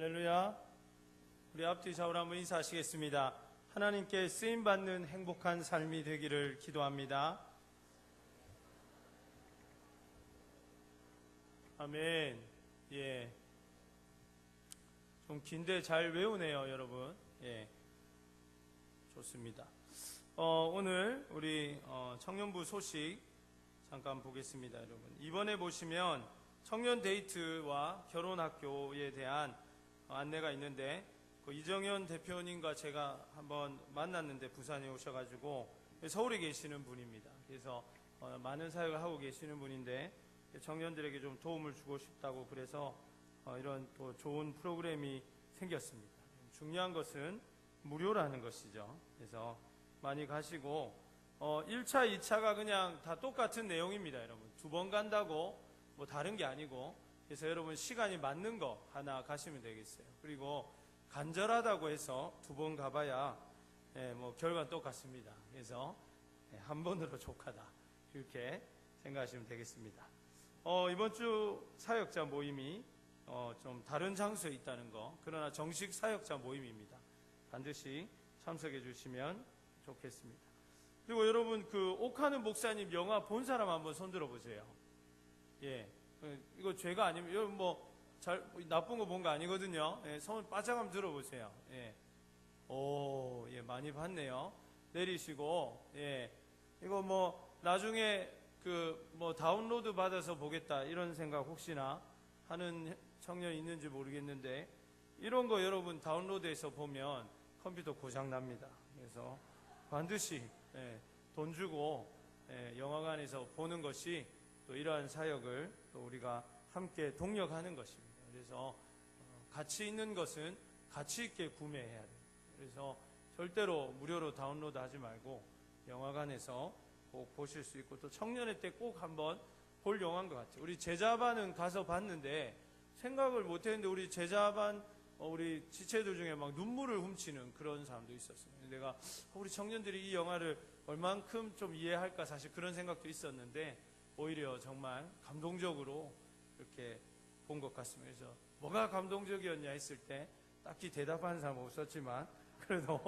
할렐루야. 우리 앞뒤 좌우로 한번 인사하시겠습니다. 하나님께 쓰임받는 행복한 삶이 되기를 기도합니다. 아멘. 예. 좀 긴데 잘 외우네요, 여러분. 예. 좋습니다. 오늘 우리 청년부 소식 잠깐 보겠습니다, 여러분. 이번에 보시면 청년 데이트와 결혼학교에 대한 안내가 있는데, 이정현 대표님과 제가 한번 만났는데 부산에 오셔가지고 서울에 계시는 분입니다. 그래서 많은 사역을 하고 계시는 분인데 청년들에게 좀 도움을 주고 싶다고 그래서 이런 또 좋은 프로그램이 생겼습니다. 중요한 것은 무료라는 것이죠. 그래서 많이 가시고 1차, 2차가 그냥 다 똑같은 내용입니다. 여러분 2번 간다고 뭐 다른 게 아니고, 그래서 여러분 시간이 맞는 거 하나 가시면 되겠어요. 그리고 간절하다고 해서 2번 가봐야 뭐 결과는 똑같습니다. 그래서 한 번으로 족하다 이렇게 생각하시면 되겠습니다. 이번 주 사역자 모임이 좀 다른 장소에 있다는 거, 그러나 정식 사역자 모임입니다. 반드시 참석해 주시면 좋겠습니다. 그리고 여러분 그 옥하는 목사님 영화 본 사람 한번 손 들어 보세요. 예, 이거 죄가 아니면 여러분 뭐 잘 나쁜 거 본 거 아니거든요. 예, 손 바짝 한번 들어보세요. 예, 오, 예, 많이 봤네요. 내리시고, 예, 이거 뭐 나중에 그 뭐 다운로드 받아서 보겠다 이런 생각 혹시나 하는 청년이 있는지 모르겠는데, 이런 거 여러분 다운로드해서 보면 컴퓨터 고장 납니다. 그래서 반드시 돈 주고 영화관에서 보는 것이 또 이러한 사역을 또 우리가 함께 동력하는 것입니다. 그래서 가치 있는 것은 가치 있게 구매해야 돼요. 그래서 절대로 무료로 다운로드 하지 말고 영화관에서 꼭 보실 수 있고, 또 청년회 때 꼭 한번 볼 영화인 것 같아요. 우리 제자반은 가서 봤는데 생각을 못했는데 우리 제자반 우리 지체들 중에 막 눈물을 훔치는 그런 사람도 있었어요. 내가 우리 청년들이 이 영화를 얼만큼 좀 이해할까 사실 그런 생각도 있었는데 오히려 정말 감동적으로 이렇게 본 것 같습니다. 그래서 뭐가 감동적이었냐 했을 때 딱히 대답하는 사람은 없었지만 그래도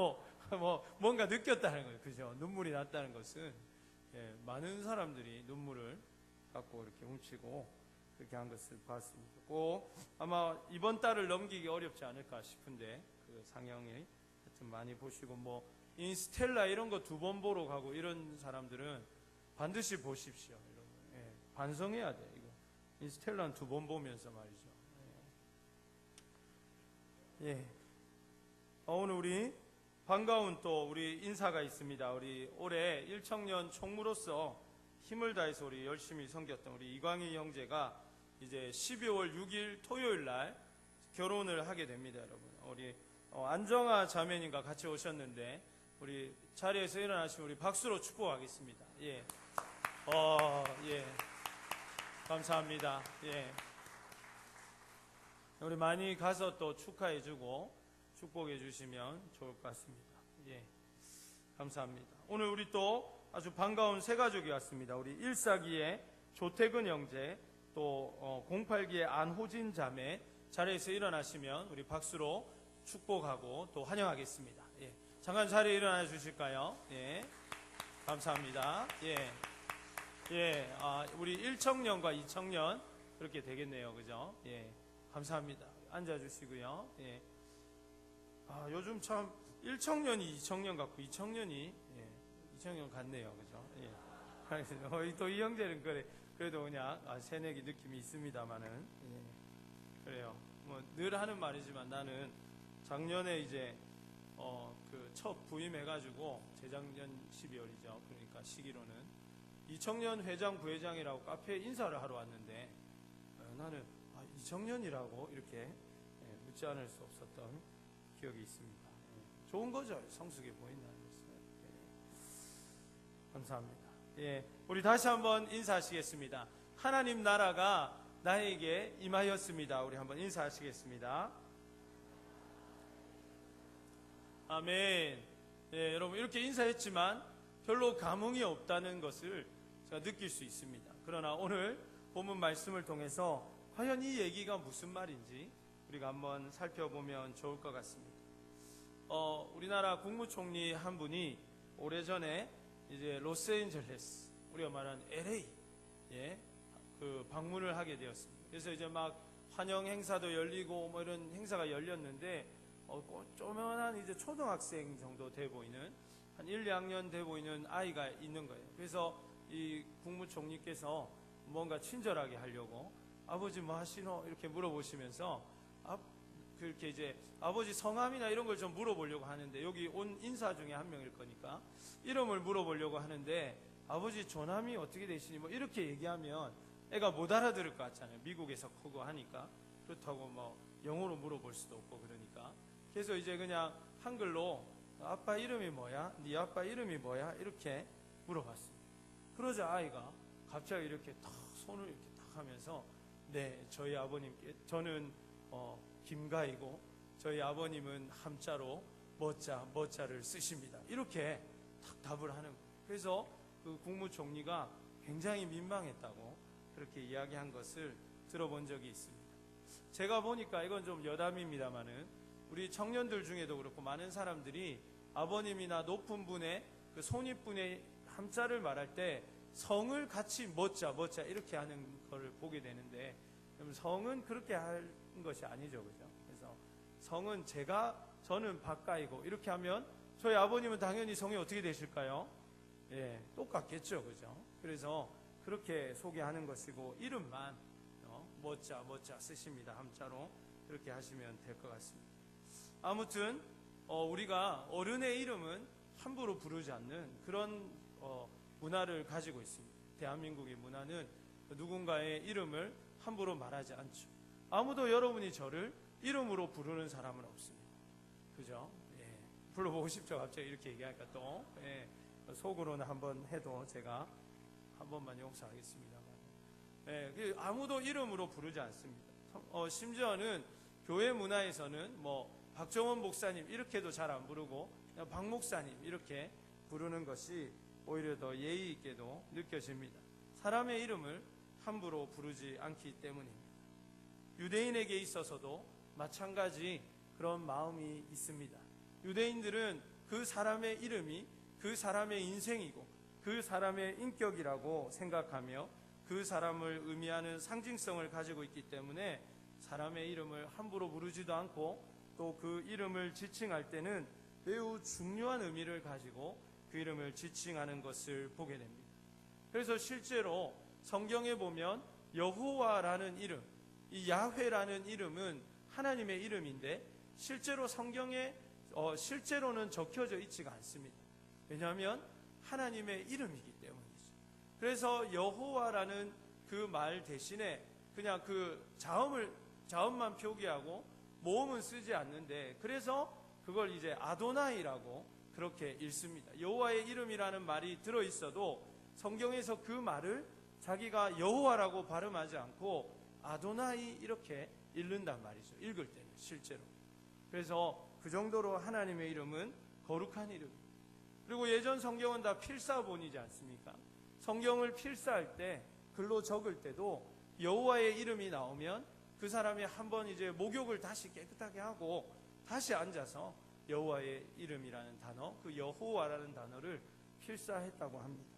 뭐 뭔가 느꼈다는 거예요. 그죠? 눈물이 났다는 것은 많은 사람들이 눈물을 갖고 이렇게 훔치고 그렇게 한 것을 봤습니다. 꼭 아마 이번 달을 넘기기 어렵지 않을까 싶은데 그 상영이 하여튼 많이 보시고, 뭐 인스텔라 이런 거 2번 보러 가고 이런 사람들은 반드시 보십시오. 여러분. 반성해야 돼. 이거 인스텔라는 2번 보면서 말이죠. 예. 오늘 우리 반가운 또 우리 인사가 있습니다. 우리 올해 1청년 총무로서 힘을 다해서 우리 열심히 섬겼던 우리 이광희 형제가 이제 12월 6일 토요일 날 결혼을 하게 됩니다, 여러분. 우리 안정아 자매님과 같이 오셨는데 우리 자리에서 일어나시면 우리 박수로 축복하겠습니다. 예. 예. 감사합니다. 예. 우리 많이 가서 또 축하해주고 축복해 주시면 좋을 것 같습니다. 예. 감사합니다. 오늘 우리 또 아주 반가운 세 가족이 왔습니다. 우리 1사기의 조태근 형제, 또 08기의 안호진 자매, 자리에서 일어나시면 우리 박수로 축복하고 또 환영하겠습니다. 예. 잠깐 자리에 일어나 주실까요? 예. 감사합니다. 예. 예. 우리 1청년과 2청년 그렇게 되겠네요. 그죠? 예. 감사합니다. 앉아 주시고요. 예. 요즘 참 1청년이 2청년 같고 2청년이 2청년 같네요. 그죠? 예. 또 이 형제는 그래도 그냥 새내기 느낌이 있습니다만은, 예. 그래요. 뭐 늘 하는 말이지만 나는 작년에 이제 그 첫 부임해가지고 재작년 12월이죠. 그러니까 시기로는 2청년 회장 부회장이라고 카페에 인사를 하러 왔는데 나는 2청년이라고 이렇게 묻지 않을 수 없었던 기억이 있습니다. 좋은 거죠. 성숙해 보인다는 것은. 감사합니다. 예, 우리 다시 한번 인사하시겠습니다. 하나님 나라가 나에게 임하였습니다. 우리 한번 인사하시겠습니다. 아멘. 예, 여러분 이렇게 인사했지만 별로 감흥이 없다는 것을 제가 느낄 수 있습니다. 그러나 오늘 본문 말씀을 통해서 과연 이 얘기가 무슨 말인지 우리가 한번 살펴보면 좋을 것 같습니다. 우리나라 국무총리 한 분이 오래전에 이제 로스앤젤레스, 우리가 말하는 LA, 그 방문을 하게 되었습니다. 그래서 이제 막 환영 행사도 열리고 뭐 이런 행사가 열렸는데, 조그만한 이제 초등학생 정도 돼 보이는, 한 1, 2학년 돼 보이는 아이가 있는 거예요. 그래서 이 국무총리께서 뭔가 친절하게 하려고, 아버지 뭐 하시노? 이렇게 물어보시면서, 그렇게 이제 아버지 성함이나 이런 걸 좀 물어보려고 하는데, 여기 온 인사 중에 한 명일 거니까 이름을 물어보려고 하는데, 아버지 조남이 어떻게 되시니? 뭐 이렇게 얘기하면 애가 못 알아들을 것 같잖아요. 미국에서 크고 하니까. 그렇다고 뭐 영어로 물어볼 수도 없고 그러니까. 그래서 이제 그냥 한글로 아빠 이름이 뭐야? 네 아빠 이름이 뭐야? 이렇게 물어봤습니다. 그러자 아이가 갑자기 이렇게 탁 손을 이렇게 딱 하면서, 네, 저희 아버님께, 저는 김가이고 저희 아버님은 함자로 멋자를 쓰십니다. 이렇게 탁 답을 하는 거예요. 그래서 그 국무총리가 굉장히 민망했다고 그렇게 이야기한 것을 들어본 적이 있습니다. 제가 보니까 이건 좀 여담입니다만은, 우리 청년들 중에도 그렇고 많은 사람들이 아버님이나 높은 분의 그 손윗분의 함자를 말할 때 성을 같이 멋자 이렇게 하는 걸 보게 되는데, 그럼 성은 그렇게 하는 것이 아니죠, 그죠? 그래서 성은 저는 박가이고 이렇게 하면 저희 아버님은 당연히 성이 어떻게 되실까요? 똑같겠죠, 그죠? 그래서 그렇게 소개하는 것이고, 이름만 멋자 쓰십니다. 함자로 그렇게 하시면 될 것 같습니다. 아무튼 우리가 어른의 이름은 함부로 부르지 않는 그런 문화를 가지고 있습니다. 대한민국의 문화는 누군가의 이름을 함부로 말하지 않죠. 아무도 여러분이 저를 이름으로 부르는 사람은 없습니다. 그죠? 불러보고 싶죠. 갑자기 이렇게 얘기하니까 또 속으로는 한번 해도 제가 한 번만 용서하겠습니다만, 아무도 이름으로 부르지 않습니다. 심지어는 교회 문화에서는 뭐 박정원 목사님 이렇게도 잘 안 부르고 그냥 박 목사님 이렇게 부르는 것이 오히려 더 예의 있게도 느껴집니다. 사람의 이름을 함부로 부르지 않기 때문입니다. 유대인에게 있어서도 마찬가지 그런 마음이 있습니다. 유대인들은 그 사람의 이름이 그 사람의 인생이고 그 사람의 인격이라고 생각하며 그 사람을 의미하는 상징성을 가지고 있기 때문에 사람의 이름을 함부로 부르지도 않고, 또 그 이름을 지칭할 때는 매우 중요한 의미를 가지고 그 이름을 지칭하는 것을 보게 됩니다. 그래서 실제로 성경에 보면 여호와라는 이름, 이 야훼라는 이름은 하나님의 이름인데, 실제로 성경에 실제로는 적혀져 있지가 않습니다. 왜냐하면 하나님의 이름이기 때문이죠. 그래서 여호와라는 그 말 대신에 그냥 그 자음만 표기하고 모음은 쓰지 않는데, 그래서 그걸 이제 아도나이라고 그렇게 읽습니다. 여호와의 이름이라는 말이 들어있어도 성경에서 그 말을 자기가 여호와라고 발음하지 않고 아도나이 이렇게 읽는단 말이죠. 읽을 때는 실제로. 그래서 그 정도로 하나님의 이름은 거룩한 이름입니다. 그리고 예전 성경은 다 필사본이지 않습니까? 성경을 필사할 때, 글로 적을 때도 여호와의 이름이 나오면 그 사람이 한번 이제 목욕을 다시 깨끗하게 하고 다시 앉아서 여호와의 이름이라는 단어, 그 여호와라는 단어를 필사했다고 합니다.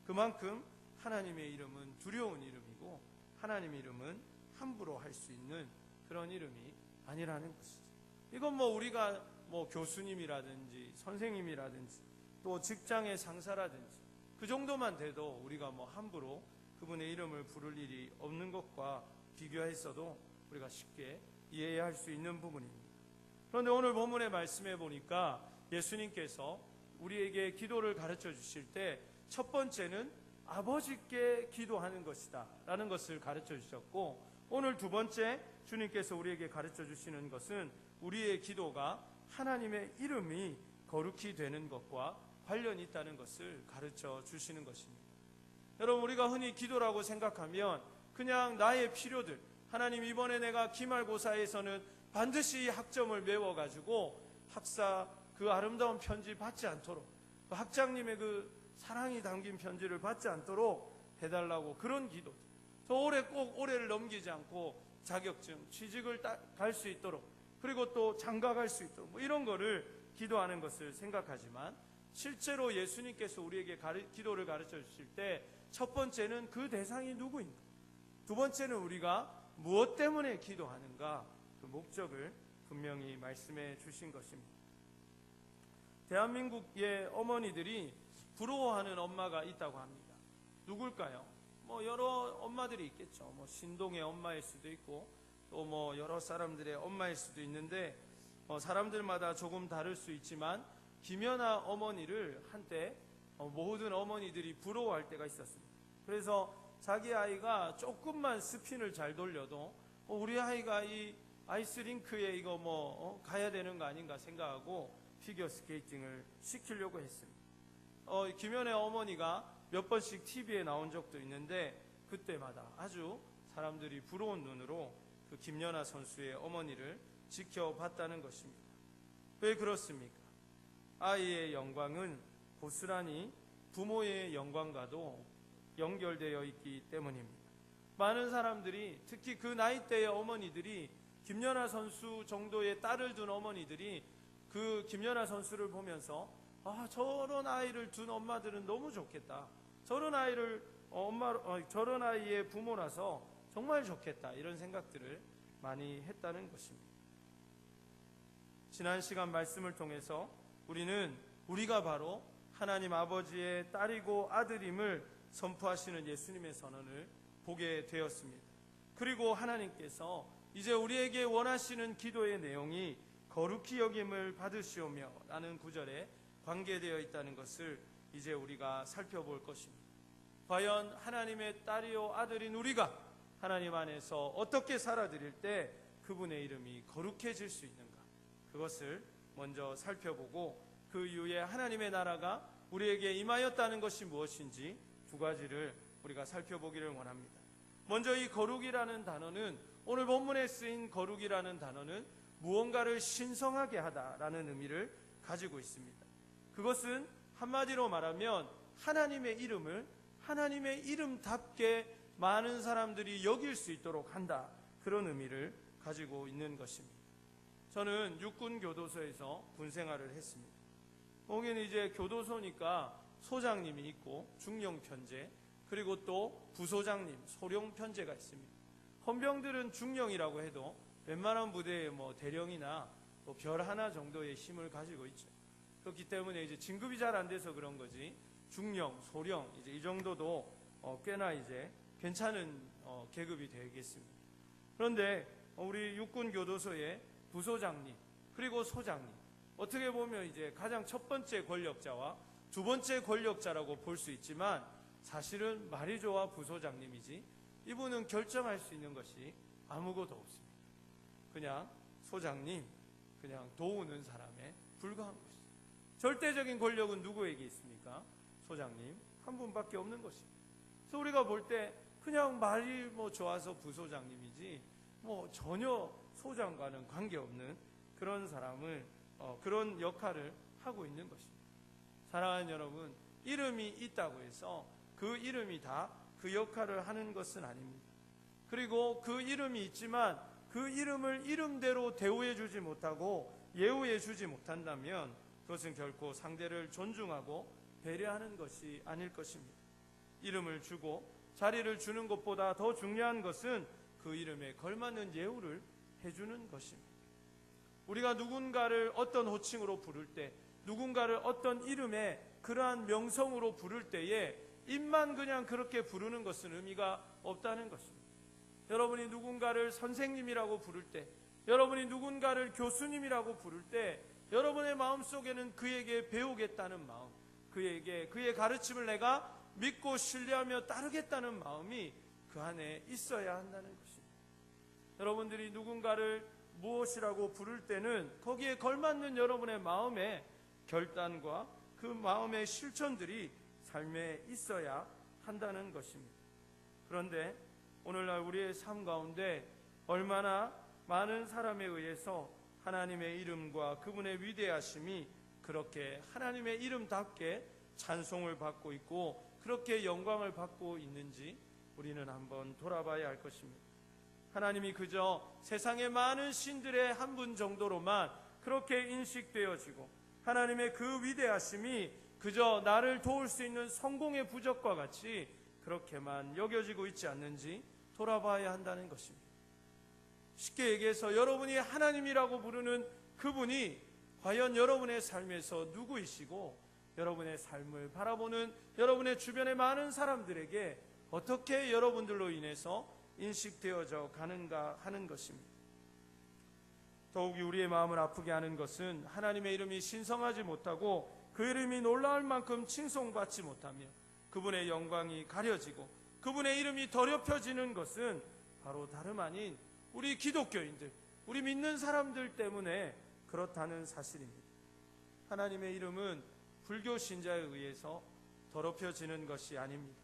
그만큼 하나님의 이름은 두려운 이름이고, 하나님의 이름은 함부로 할 수 있는 그런 이름이 아니라는 것이죠. 이건 뭐 우리가 뭐 교수님이라든지 선생님이라든지 또 직장의 상사라든지 그 정도만 돼도 우리가 뭐 함부로 그분의 이름을 부를 일이 없는 것과 비교했어도 우리가 쉽게 이해할 수 있는 부분입니다. 그런데 오늘 본문의 말씀에 보니까 예수님께서 우리에게 기도를 가르쳐 주실 때 첫 번째는 아버지께 기도하는 것이다 라는 것을 가르쳐 주셨고, 오늘 두 번째 주님께서 우리에게 가르쳐 주시는 것은 우리의 기도가 하나님의 이름이 거룩히 되는 것과 관련이 있다는 것을 가르쳐 주시는 것입니다. 여러분, 우리가 흔히 기도라고 생각하면 그냥 나의 필요들, 하나님 이번에 내가 기말고사에서는 반드시 학점을 메워가지고 학사 그 아름다운 편지 받지 않도록, 그 학장님의 그 사랑이 담긴 편지를 받지 않도록 해달라고, 그런 기도. 저 올해 꼭 올해를 넘기지 않고 자격증, 취직을 갈 수 있도록, 그리고 또 장가 갈 수 있도록 뭐 이런 거를 기도하는 것을 생각하지만, 실제로 예수님께서 우리에게 기도를 가르쳐 주실 때 첫 번째는 그 대상이 누구인가, 두 번째는 우리가 무엇 때문에 기도하는가, 그 목적을 분명히 말씀해 주신 것입니다. 대한민국의 어머니들이 부러워하는 엄마가 있다고 합니다. 누굴까요? 뭐 여러 엄마들이 있겠죠. 뭐 신동의 엄마일 수도 있고 또 뭐 여러 사람들의 엄마일 수도 있는데, 사람들마다 조금 다를 수 있지만 김연아 어머니를 한때 모든 어머니들이 부러워할 때가 있었습니다. 그래서 자기 아이가 조금만 스핀을 잘 돌려도 우리 아이가 이 아이스링크에 이거 가야 되는 거 아닌가 생각하고 피겨 스케이팅을 시키려고 했습니다. 김연아 어머니가 몇 번씩 TV에 나온 적도 있는데, 그때마다 아주 사람들이 부러운 눈으로 그 김연아 선수의 어머니를 지켜봤다는 것입니다. 왜 그렇습니까? 아이의 영광은 고스란히 부모의 영광과도 연결되어 있기 때문입니다. 많은 사람들이, 특히 그 나이대의 어머니들이, 김연아 선수 정도의 딸을 둔 어머니들이 그 김연아 선수를 보면서 저런 아이를 둔 엄마들은 너무 좋겠다, 저런 저런 아이의 부모라서 정말 좋겠다, 이런 생각들을 많이 했다는 것입니다. 지난 시간 말씀을 통해서 우리가 바로 하나님 아버지의 딸이고 아들임을 선포하시는 예수님의 선언을 보게 되었습니다. 그리고 하나님께서 이제 우리에게 원하시는 기도의 내용이 거룩히 여김을 받으시오며 라는 구절에 관계되어 있다는 것을 이제 우리가 살펴볼 것입니다. 과연 하나님의 딸이요 아들인 우리가 하나님 안에서 어떻게 살아드릴 때 그분의 이름이 거룩해질 수 있는가, 그것을 먼저 살펴보고 그 이후에 하나님의 나라가 우리에게 임하였다는 것이 무엇인지 두 가지를 우리가 살펴보기를 원합니다. 먼저 이 거룩이라는 단어는, 오늘 본문에 쓰인 거룩이라는 단어는 무언가를 신성하게 하다라는 의미를 가지고 있습니다. 그것은 한마디로 말하면 하나님의 이름을 하나님의 이름답게 많은 사람들이 여길 수 있도록 한다, 그런 의미를 가지고 있는 것입니다. 저는 육군 교도소에서 군 생활을 했습니다. 거기는 이제 교도소니까 소장님이 있고 중령 편제, 그리고 또 부소장님, 소령 편제가 있습니다. 헌병들은 중령이라고 해도 웬만한 부대에 대령이나 별 하나 정도의 힘을 가지고 있죠. 그렇기 때문에 이제 진급이 잘 안 돼서 그런 거지, 중령, 소령 이제 이 정도도 꽤나 이제 괜찮은 계급이 되겠습니다. 그런데 우리 육군 교도소의 부소장님 그리고 소장님, 어떻게 보면 이제 가장 첫 번째 권력자와 두 번째 권력자라고 볼 수 있지만, 사실은 말이 좋아 부소장님이지 이분은 결정할 수 있는 것이 아무것도 없습니다. 그냥 소장님, 그냥 도우는 사람에 불과한 것입니다. 절대적인 권력은 누구에게 있습니까? 소장님 한 분밖에 없는 것입니다. 그래서 우리가 볼 때 그냥 말이 좋아서 부소장님이지 전혀 소장과는 관계없는 그런 사람을 그런 역할을 하고 있는 것입니다. 사랑하는 여러분, 이름이 있다고 해서 그 이름이 다 그 역할을 하는 것은 아닙니다. 그리고 그 이름이 있지만 그 이름을 이름대로 대우해 주지 못하고 예우해 주지 못한다면 그것은 결코 상대를 존중하고 배려하는 것이 아닐 것입니다. 이름을 주고 자리를 주는 것보다 더 중요한 것은 그 이름에 걸맞는 예우를 해주는 것입니다. 우리가 누군가를 어떤 호칭으로 부를 때, 누군가를 어떤 이름에 그러한 명성으로 부를 때에 입만 그냥 그렇게 부르는 것은 의미가 없다는 것입니다. 여러분이 누군가를 선생님이라고 부를 때, 여러분이 누군가를 교수님이라고 부를 때, 여러분의 마음속에는 그에게 배우겠다는 마음, 그의 가르침을 내가 믿고 신뢰하며 따르겠다는 마음이 그 안에 있어야 한다는 것입니다. 여러분들이 누군가를 무엇이라고 부를 때는 거기에 걸맞는 여러분의 마음의 결단과 그 마음의 실천들이 삶에 있어야 한다는 것입니다. 그런데 오늘날 우리의 삶 가운데 얼마나 많은 사람에 의해서 하나님의 이름과 그분의 위대하심이 그렇게 하나님의 이름답게 찬송을 받고 있고 그렇게 영광을 받고 있는지 우리는 한번 돌아봐야 할 것입니다. 하나님이 그저 세상의 많은 신들의 한 분 정도로만 그렇게 인식되어지고 하나님의 그 위대하심이 그저 나를 도울 수 있는 성공의 부적과 같이 그렇게만 여겨지고 있지 않는지 돌아봐야 한다는 것입니다. 쉽게 얘기해서 여러분이 하나님이라고 부르는 그분이 과연 여러분의 삶에서 누구이시고 여러분의 삶을 바라보는 여러분의 주변의 많은 사람들에게 어떻게 여러분들로 인해서 인식되어져 가는가 하는 것입니다. 더욱이 우리의 마음을 아프게 하는 것은 하나님의 이름이 신성하지 못하고 그 이름이 놀라울 만큼 칭송받지 못하며 그분의 영광이 가려지고 그분의 이름이 더럽혀지는 것은 바로 다름 아닌 우리 기독교인들, 우리 믿는 사람들 때문에 그렇다는 사실입니다. 하나님의 이름은 불교 신자에 의해서 더럽혀지는 것이 아닙니다.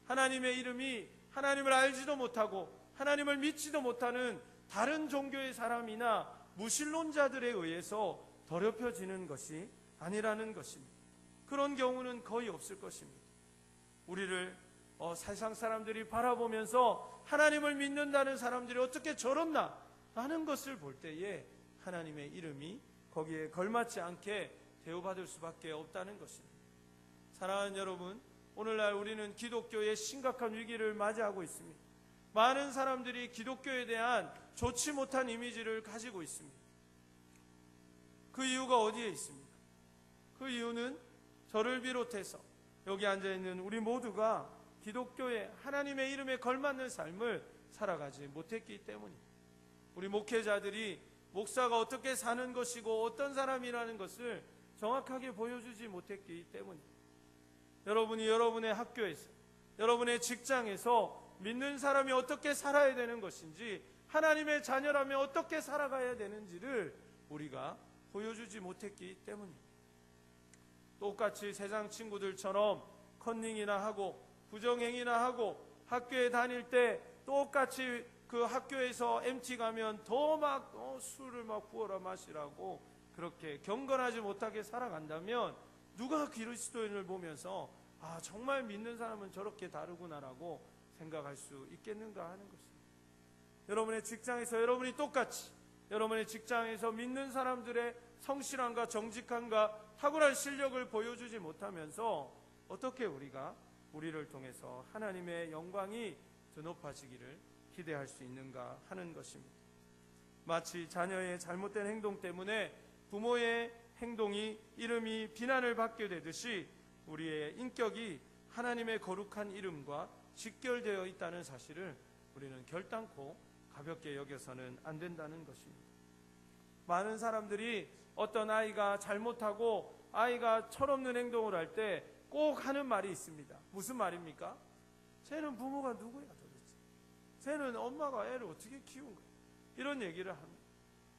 하나님의 이름이 하나님을 알지도 못하고 하나님을 믿지도 못하는 다른 종교의 사람이나 무신론자들에 의해서 더럽혀지는 것이 아니라는 것입니다. 그런 경우는 거의 없을 것입니다. 우리를 세상 사람들이 바라보면서 하나님을 믿는다는 사람들이 어떻게 저렇나 하는 것을 볼 때에 하나님의 이름이 거기에 걸맞지 않게 대우받을 수밖에 없다는 것입니다. 사랑하는 여러분, 오늘날 우리는 기독교의 심각한 위기를 맞이하고 있습니다. 많은 사람들이 기독교에 대한 좋지 못한 이미지를 가지고 있습니다. 그 이유가 어디에 있습니까? 그 이유는 저를 비롯해서 여기 앉아있는 우리 모두가 기독교의 하나님의 이름에 걸맞는 삶을 살아가지 못했기 때문입니다. 우리 목회자들이 목사가 어떻게 사는 것이고 어떤 사람이라는 것을 정확하게 보여주지 못했기 때문입니다. 여러분이 여러분의 학교에서, 여러분의 직장에서 믿는 사람이 어떻게 살아야 되는 것인지, 하나님의 자녀라면 어떻게 살아가야 되는지를 우리가 보여주지 못했기 때문입니다. 똑같이 세상 친구들처럼 컨닝이나 하고 부정행위나 하고 학교에 다닐 때 똑같이 그 학교에서 MT 가면 더 막 술을 막 부어라 마시라고 그렇게 경건하지 못하게 살아간다면 누가 그리스도인을 보면서 아 정말 믿는 사람은 저렇게 다르구나라고 생각할 수 있겠는가 하는 것입니다. 여러분의 직장에서 여러분이 똑같이 여러분의 직장에서 믿는 사람들의 성실함과 정직함과 탁월한 실력을 보여주지 못하면서 어떻게 우리가 우리를 통해서 하나님의 영광이 드높아지기를 기대할 수 있는가 하는 것입니다. 마치 자녀의 잘못된 행동 때문에 부모의 행동이 이름이 비난을 받게 되듯이 우리의 인격이 하나님의 거룩한 이름과 직결되어 있다는 사실을 우리는 결단코 가볍게 여겨서는 안 된다는 것입니다. 많은 사람들이 어떤 아이가 잘못하고 아이가 철없는 행동을 할 때 꼭 하는 말이 있습니다. 무슨 말입니까? 쟤는 부모가 누구야 도대체? 쟤는 엄마가 애를 어떻게 키운 거야? 이런 얘기를 합니다.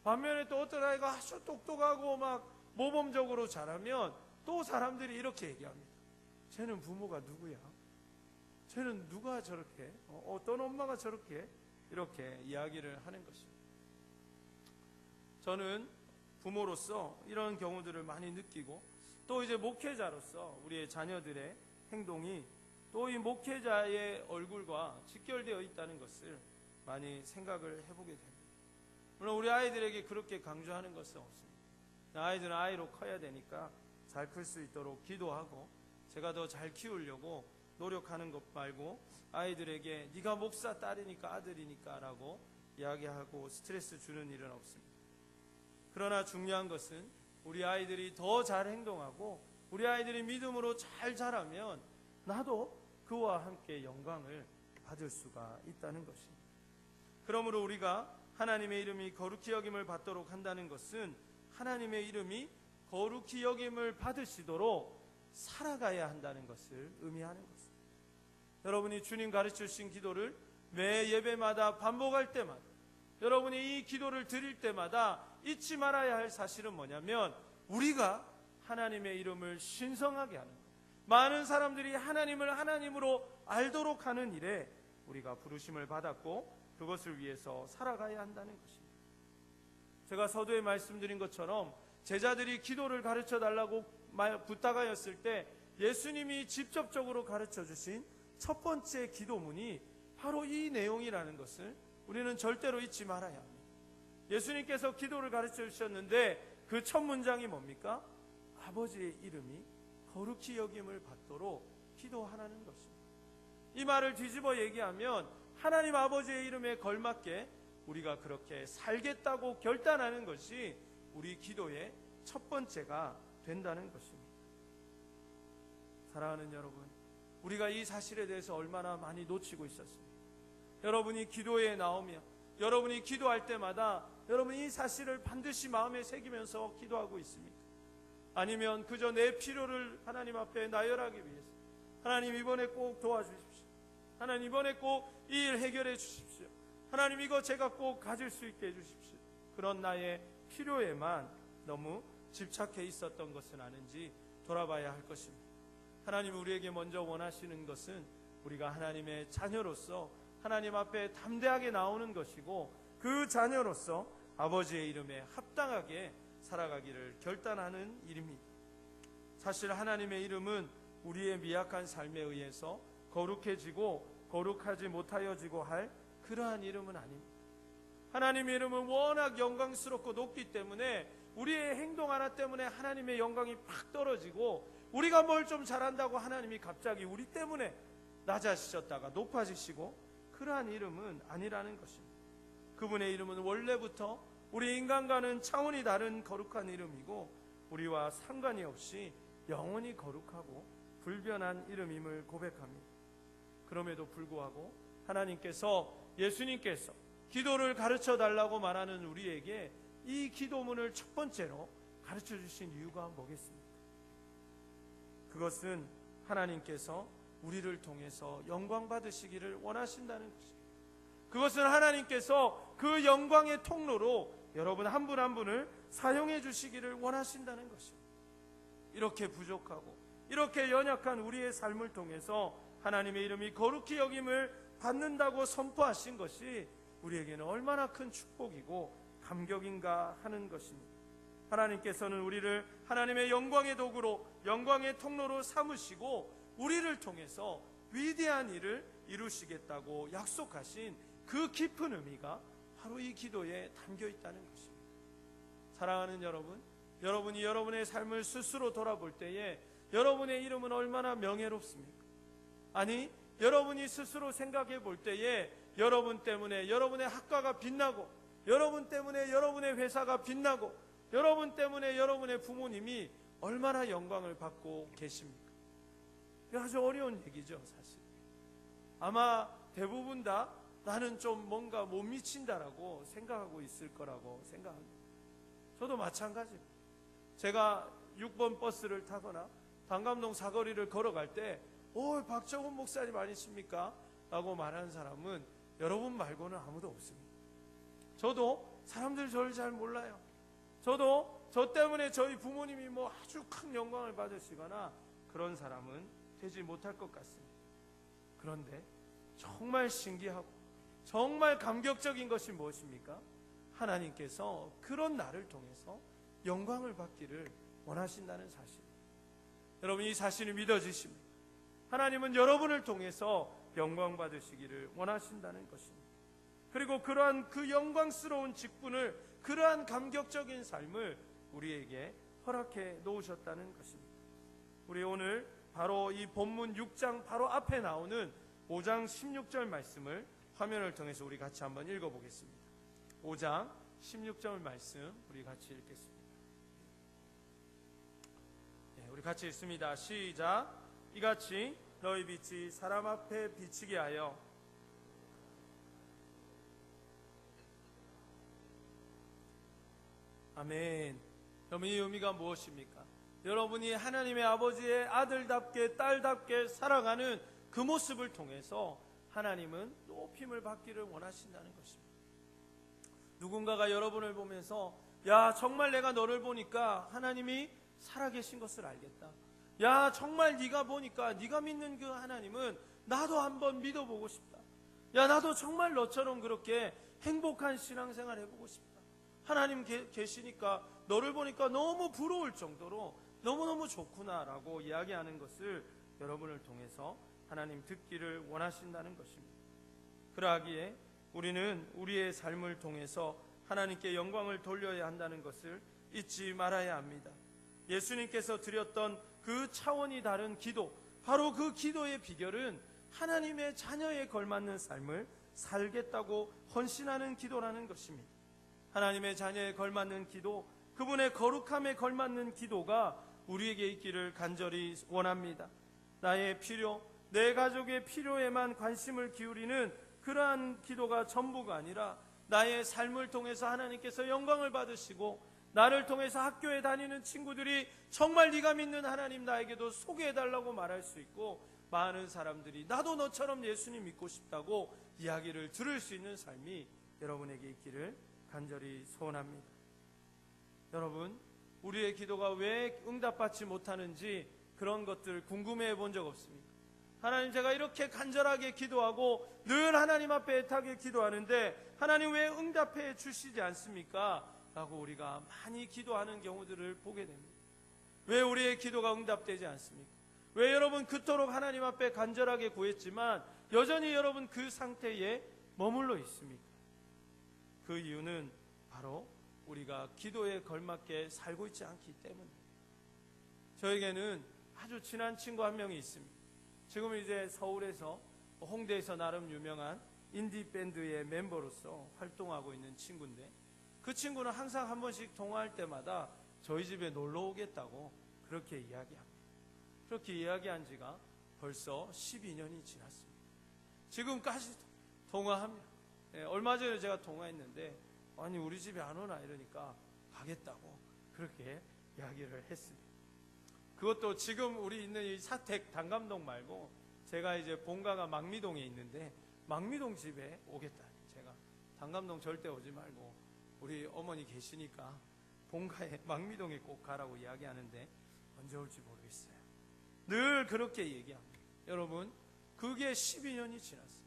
반면에 또 어떤 아이가 아주 똑똑하고 막 모범적으로 자라면 또 사람들이 이렇게 얘기합니다. 쟤는 부모가 누구야? 쟤는 누가 저렇게 어떤 엄마가 저렇게 이렇게 이야기를 하는 것입니다. 저는 부모로서 이런 경우들을 많이 느끼고 또 이제 목회자로서 우리의 자녀들의 행동이 또 이 목회자의 얼굴과 직결되어 있다는 것을 많이 생각을 해보게 됩니다. 물론 우리 아이들에게 그렇게 강조하는 것은 없습니다. 아이들은 아이로 커야 되니까 잘 클 수 있도록 기도하고 제가 더 잘 키우려고 노력하는 것 말고 아이들에게 네가 목사 딸이니까 아들이니까 라고 이야기하고 스트레스 주는 일은 없습니다. 그러나 중요한 것은 우리 아이들이 더 잘 행동하고 우리 아이들이 믿음으로 잘 자라면 나도 그와 함께 영광을 받을 수가 있다는 것입니다. 그러므로 우리가 하나님의 이름이 거룩히 여김을 받도록 한다는 것은 하나님의 이름이 거룩히 여김을 받으시도록 살아가야 한다는 것을 의미하는 것입니다. 여러분이 주님 가르쳐주신 기도를 매 예배마다 반복할 때마다 여러분이 이 기도를 드릴 때마다 잊지 말아야 할 사실은 뭐냐면 우리가 하나님의 이름을 신성하게 하는 것, 많은 사람들이 하나님을 하나님으로 알도록 하는 일에 우리가 부르심을 받았고 그것을 위해서 살아가야 한다는 것입니다. 제가 서두에 말씀드린 것처럼 제자들이 기도를 가르쳐 달라고 부탁하였을 때 예수님이 직접적으로 가르쳐 주신 첫 번째 기도문이 바로 이 내용이라는 것을 우리는 절대로 잊지 말아야 합니다. 예수님께서 기도를 가르쳐 주셨는데 그 첫 문장이 뭡니까? 아버지의 이름이 거룩히 여김을 받도록 기도하라는 것입니다. 이 말을 뒤집어 얘기하면 하나님 아버지의 이름에 걸맞게 우리가 그렇게 살겠다고 결단하는 것이 우리 기도의 첫 번째가 된다는 것입니다. 사랑하는 여러분, 우리가 이 사실에 대해서 얼마나 많이 놓치고 있었습니까? 여러분이 기도에 나오며 여러분이 기도할 때마다 여러분 이 사실을 반드시 마음에 새기면서 기도하고 있습니까? 아니면 그저 내 필요를 하나님 앞에 나열하기 위해서 하나님 이번에 꼭 도와주십시오. 하나님 이번에 꼭 이 일 해결해 주십시오. 하나님 이거 제가 꼭 가질 수 있게 해주십시오. 그런 나의 필요에만 너무 집착해 있었던 것은 아닌지 돌아봐야 할 것입니다. 하나님 우리에게 먼저 원하시는 것은 우리가 하나님의 자녀로서 하나님 앞에 담대하게 나오는 것이고 그 자녀로서 아버지의 이름에 합당하게 살아가기를 결단하는 일입니다. 사실 하나님의 이름은 우리의 미약한 삶에 의해서 거룩해지고 거룩하지 못하여지고 할 그러한 이름은 아닙니다. 하나님의 이름은 워낙 영광스럽고 높기 때문에 우리의 행동 하나 때문에 하나님의 영광이 팍 떨어지고 우리가 뭘 좀 잘한다고 하나님이 갑자기 우리 때문에 낮아지셨다가 높아지시고 그러한 이름은 아니라는 것입니다. 그분의 이름은 원래부터 우리 인간과는 차원이 다른 거룩한 이름이고 우리와 상관이 없이 영원히 거룩하고 불변한 이름임을 고백합니다. 그럼에도 불구하고 하나님께서 예수님께서 기도를 가르쳐 달라고 말하는 우리에게 이 기도문을 첫 번째로 가르쳐 주신 이유가 뭐겠습니까? 그것은 하나님께서 우리를 통해서 영광 받으시기를 원하신다는 것입니다. 그것은 하나님께서 그 영광의 통로로 여러분 한 분 한 분을 사용해 주시기를 원하신다는 것입니다. 이렇게 부족하고 이렇게 연약한 우리의 삶을 통해서 하나님의 이름이 거룩히 여김을 받는다고 선포하신 것이 우리에게는 얼마나 큰 축복이고 감격인가 하는 것입니다. 하나님께서는 우리를 하나님의 영광의 도구로 영광의 통로로 삼으시고 우리를 통해서 위대한 일을 이루시겠다고 약속하신 그 깊은 의미가 바로 이 기도에 담겨 있다는 것입니다. 사랑하는 여러분, 여러분이 여러분의 삶을 스스로 돌아볼 때에 여러분의 이름은 얼마나 명예롭습니까? 아니, 여러분이 스스로 생각해 볼 때에 여러분 때문에 여러분의 학과가 빛나고 여러분 때문에 여러분의 회사가 빛나고 여러분 때문에 여러분의 부모님이 얼마나 영광을 받고 계십니까? 이거 아주 어려운 얘기죠, 사실. 아마 대부분 다 나는 좀 뭔가 못 미친다라고 생각하고 있을 거라고 생각합니다. 저도 마찬가지입니다. 제가 6번 버스를 타거나 단감동 사거리를 걸어갈 때 박정훈 목사님 아니십니까? 라고 말하는 사람은 여러분 말고는 아무도 없습니다. 저도 사람들이 저를 잘 몰라요. 저도 저 때문에 저희 부모님이 뭐 아주 큰 영광을 받으시거나 그런 사람은 되지 못할 것 같습니다. 그런데 정말 신기하고 정말 감격적인 것이 무엇입니까? 하나님께서 그런 나를 통해서 영광을 받기를 원하신다는 사실. 여러분 이 사실이 믿어지십니까? 하나님은 여러분을 통해서 영광 받으시기를 원하신다는 것입니다. 그리고 그러한 그 영광스러운 직분을 그러한 감격적인 삶을 우리에게 허락해 놓으셨다는 것입니다. 우리 오늘 바로 이 본문 6장 바로 앞에 나오는 5장 16절 말씀을 화면을 통해서 우리 같이 한번 읽어보겠습니다. 5장 16절 말씀 우리 같이 읽겠습니다. 우리 같이 읽습니다. 시작. 이같이 너희 빛이 사람 앞에 비치게 하여 아멘. 여러분 이 의미가 무엇입니까? 여러분이 하나님의 아버지의 아들답게 딸답게 살아가는 그 모습을 통해서 하나님은 높임을 받기를 원하신다는 것입니다. 누군가가 여러분을 보면서 야 정말 내가 너를 보니까 하나님이 살아계신 것을 알겠다. 야 정말 네가 보니까 네가 믿는 그 하나님은 나도 한번 믿어보고 싶다. 야 나도 정말 너처럼 그렇게 행복한 신앙생활 해보고 싶다. 하나님 계시니까 너를 보니까 너무 부러울 정도로 너무너무 좋구나라고 이야기하는 것을 여러분을 통해서 하나님 듣기를 원하신다는 것입니다. 그러하기에 우리는 우리의 삶을 통해서 하나님께 영광을 돌려야 한다는 것을 잊지 말아야 합니다. 예수님께서 드렸던 그 차원이 다른 기도, 바로 그 기도의 비결은 하나님의 자녀에 걸맞는 삶을 살겠다고 헌신하는 기도라는 것입니다. 하나님의 자녀에 걸맞는 기도, 그분의 거룩함에 걸맞는 기도가 우리에게 있기를 간절히 원합니다. 나의 필요, 내 가족의 필요에만 관심을 기울이는 그러한 기도가 전부가 아니라 나의 삶을 통해서 하나님께서 영광을 받으시고 나를 통해서 학교에 다니는 친구들이 정말 네가 믿는 하나님 나에게도 소개해달라고 말할 수 있고 많은 사람들이 나도 너처럼 예수님 믿고 싶다고 이야기를 들을 수 있는 삶이 여러분에게 있기를 간절히 소원합니다. 여러분, 우리의 기도가 왜 응답받지 못하는지 그런 것들 궁금해 본 적 없습니까? 하나님, 제가 이렇게 간절하게 기도하고 늘 하나님 앞에 애타게 기도하는데 하나님 왜 응답해 주시지 않습니까? 라고 우리가 많이 기도하는 경우들을 보게 됩니다. 왜 우리의 기도가 응답되지 않습니까? 왜 여러분 그토록 하나님 앞에 간절하게 구했지만 여전히 여러분 그 상태에 머물러 있습니까? 그 이유는 바로 우리가 기도에 걸맞게 살고 있지 않기 때문입니다. 저에게는 아주 친한 친구 한 명이 있습니다. 지금 이제 서울에서 홍대에서 나름 유명한 인디밴드의 멤버로서 활동하고 있는 친구인데 그 친구는 항상 한 번씩 통화할 때마다 저희 집에 놀러 오겠다고 그렇게 이야기합니다. 그렇게 이야기한 지가 벌써 12년이 지났습니다. 지금까지 통화합니다. 얼마 전에 제가 통화했는데 아니 우리 집에 안 오나 이러니까 가겠다고 그렇게 이야기를 했습니다. 그것도 지금 우리 있는 이 사택 단감동 말고 제가 이제 본가가 망미동에 있는데 망미동 집에 오겠다. 제가 단감동 절대 오지 말고 우리 어머니 계시니까 본가에 망미동에 꼭 가라고 이야기하는데 언제 올지 모르겠어요. 늘 그렇게 얘기합니다. 여러분, 그게 12년이 지났어요.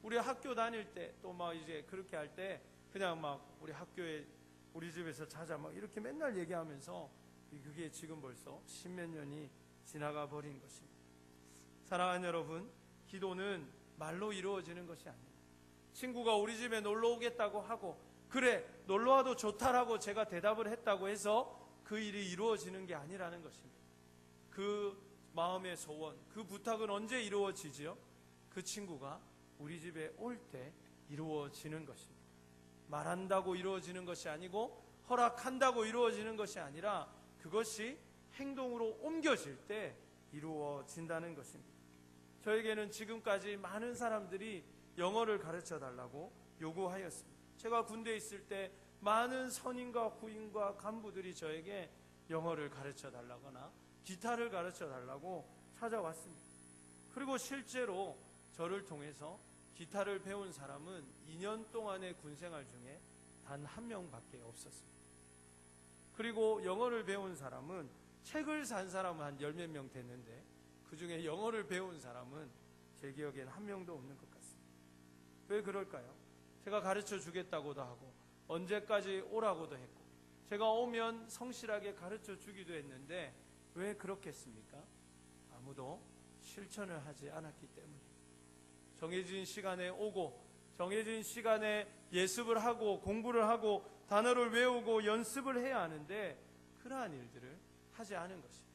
우리 학교 다닐 때 또 막 이제 그렇게 할 때 그냥 막 우리 학교에 우리 집에서 자자 막 이렇게 맨날 얘기하면서 그게 지금 벌써 10몇 년이 지나가 버린 것입니다. 사랑하는 여러분, 기도는 말로 이루어지는 것이 아닙니다. 친구가 우리 집에 놀러 오겠다고 하고 그래 놀러 와도 좋다라고 제가 대답을 했다고 해서 그 일이 이루어지는 게 아니라는 것입니다. 그 마음의 소원, 그 부탁은 언제 이루어지지요? 그 친구가 우리 집에 올 때 이루어지는 것입니다. 말한다고 이루어지는 것이 아니고 허락한다고 이루어지는 것이 아니라 그것이 행동으로 옮겨질 때 이루어진다는 것입니다. 저에게는 지금까지 많은 사람들이 영어를 가르쳐 달라고 요구하였습니다. 제가 군대에 있을 때 많은 선임과 후임과 간부들이 저에게 영어를 가르쳐 달라거나 기타를 가르쳐 달라고 찾아왔습니다. 그리고 실제로 저를 통해서 기타를 배운 사람은 2년 동안의 군생활 중에 단 한 명밖에 없었습니다. 그리고 영어를 배운 사람은 책을 산 사람은 한 10몇 명 됐는데 그 중에 영어를 배운 사람은 제 기억에는 한 명도 없는 것 같습니다. 왜 그럴까요? 제가 가르쳐 주겠다고도 하고 언제까지 오라고도 했고 제가 오면 성실하게 가르쳐 주기도 했는데 왜 그렇겠습니까? 아무도 실천을 하지 않았기 때문에 정해진 시간에 오고 정해진 시간에 예습을 하고 공부를 하고 단어를 외우고 연습을 해야 하는데 그러한 일들을 하지 않은 것입니다.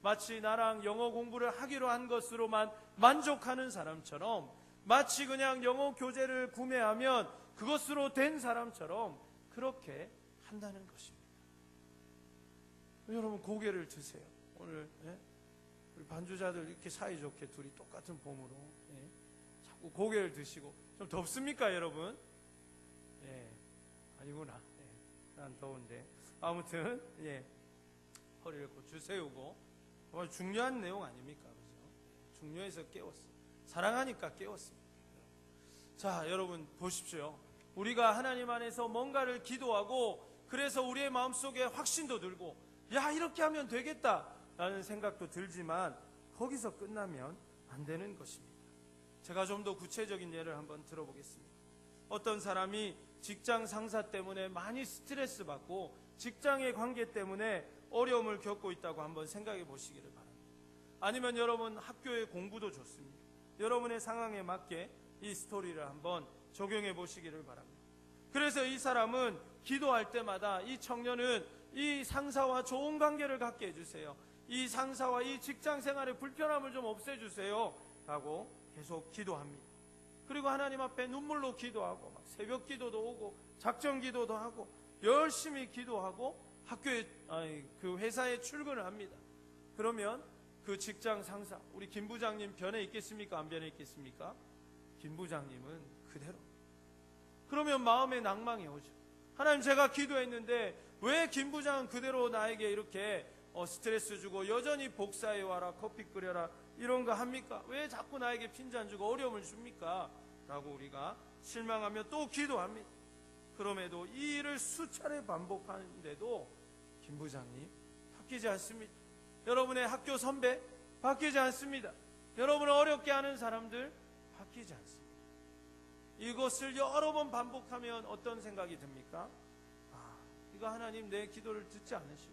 마치 나랑 영어 공부를 하기로 한 것으로만 만족하는 사람처럼 마치 그냥 영어 교재를 구매하면 그것으로 된 사람처럼 그렇게 한다는 것입니다. 여러분 고개를 드세요. 오늘 우리 반주자들 이렇게 사이좋게 둘이 똑같은 봄으로 자꾸 고개를 드시고 좀 덥습니까 여러분? 아니구나. 난 더운데 아무튼 허리를 고추 세우고 중요한 내용 아닙니까? 그죠? 중요해서 깨웠어요. 사랑하니까 깨웠습니다. 자 여러분 보십시오. 우리가 하나님 안에서 뭔가를 기도하고 그래서 우리의 마음속에 확신도 들고 야 이렇게 하면 되겠다 라는 생각도 들지만 거기서 끝나면 안 되는 것입니다. 제가 좀 더 구체적인 예를 한번 들어보겠습니다. 어떤 사람이 직장 상사 때문에 많이 스트레스 받고 직장의 관계 때문에 어려움을 겪고 있다고 한번 생각해 보시기를 바랍니다. 아니면 여러분 학교의 공부도 좋습니다. 여러분의 상황에 맞게 이 스토리를 한번 적용해 보시기를 바랍니다. 그래서 이 사람은 기도할 때마다 이 청년은 이 상사와 좋은 관계를 갖게 해주세요. 이 상사와 이 직장 생활의 불편함을 좀 없애주세요 라고 계속 기도합니다. 그리고 하나님 앞에 눈물로 기도하고 막 새벽 기도도 오고 작정 기도도 하고 열심히 기도하고 그 회사에 출근을 합니다. 그러면 그 직장 상사, 우리 김 부장님 변해 있겠습니까? 안 변해 있겠습니까? 김 부장님은 그대로. 그러면 마음에 낭망이 오죠. 하나님, 제가 기도했는데 왜 김 부장은 그대로 나에게 이렇게 스트레스 주고 여전히 복사해 와라, 커피 끓여라 이런 거 합니까? 왜 자꾸 나에게 핀잔 주고 어려움을 줍니까? 라고 우리가 실망하며 또 기도합니다. 그럼에도 이 일을 수차례 반복하는데도 김 부장님 바뀌지 않습니다. 여러분의 학교 선배 바뀌지 않습니다. 여러분을 어렵게 하는 사람들 바뀌지 않습니다. 이것을 여러 번 반복하면 어떤 생각이 듭니까? 이거 하나님 내 기도를 듣지 않으시고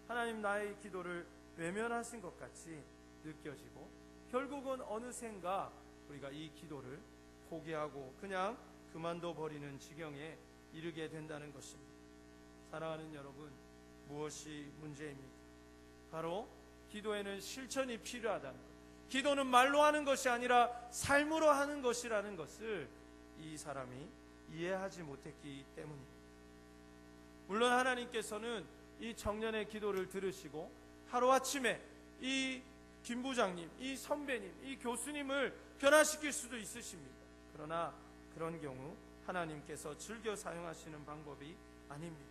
하나님 나의 기도를 외면하신 것 같이 느껴지고 결국은 어느샌가 우리가 이 기도를 포기하고 그냥 그만둬 버리는 지경에 이르게 된다는 것입니다. 사랑하는 여러분, 무엇이 문제입니까? 바로 기도에는 실천이 필요하다는 것. 기도는 말로 하는 것이 아니라 삶으로 하는 것이라는 것을 이 사람이 이해하지 못했기 때문입니다. 물론 하나님께서는 이 청년의 기도를 들으시고 하루아침에 이 김 부장님, 이 선배님, 이 교수님을 변화시킬 수도 있으십니다. 그러나 그런 경우 하나님께서 즐겨 사용하시는 방법이 아닙니다.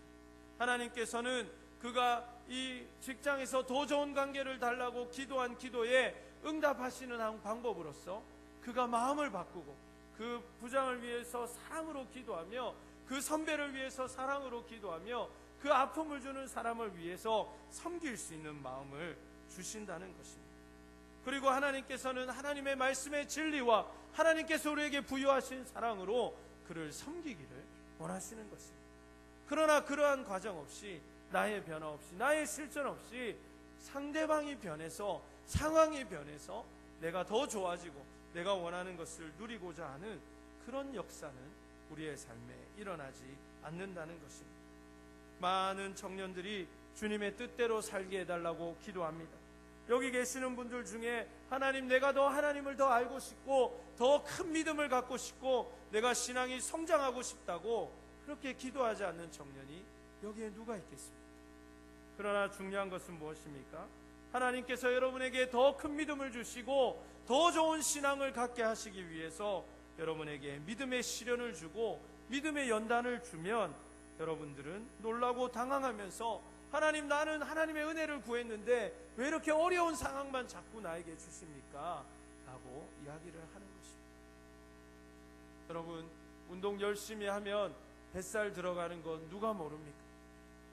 하나님께서는 그가 이 직장에서 더 좋은 관계를 달라고 기도한 기도에 응답하시는 방법으로서 그가 마음을 바꾸고 그 부장을 위해서 사랑으로 기도하며 그 선배를 위해서 사랑으로 기도하며 그 아픔을 주는 사람을 위해서 섬길 수 있는 마음을 주신다는 것입니다. 그리고 하나님께서는 하나님의 말씀의 진리와 하나님께서 우리에게 부여하신 사랑으로 그를 섬기기를 원하시는 것입니다. 그러나 그러한 과정 없이 나의 변화 없이 나의 실천 없이 상대방이 변해서 상황이 변해서 내가 더 좋아지고 내가 원하는 것을 누리고자 하는 그런 역사는 우리의 삶에 일어나지 않는다는 것입니다. 많은 청년들이 주님의 뜻대로 살게 해달라고 기도합니다. 여기 계시는 분들 중에 하나님, 내가 더 하나님을 더 알고 싶고 더 큰 믿음을 갖고 싶고 내가 신앙이 성장하고 싶다고 그렇게 기도하지 않는 청년이 여기에 누가 있겠습니까? 그러나 중요한 것은 무엇입니까? 하나님께서 여러분에게 더 큰 믿음을 주시고 더 좋은 신앙을 갖게 하시기 위해서 여러분에게 믿음의 시련을 주고 믿음의 연단을 주면 여러분들은 놀라고 당황하면서 하나님, 나는 하나님의 은혜를 구했는데 왜 이렇게 어려운 상황만 자꾸 나에게 주십니까? 라고 이야기를 하는 것입니다. 여러분, 운동 열심히 하면 뱃살 들어가는 건 누가 모릅니까?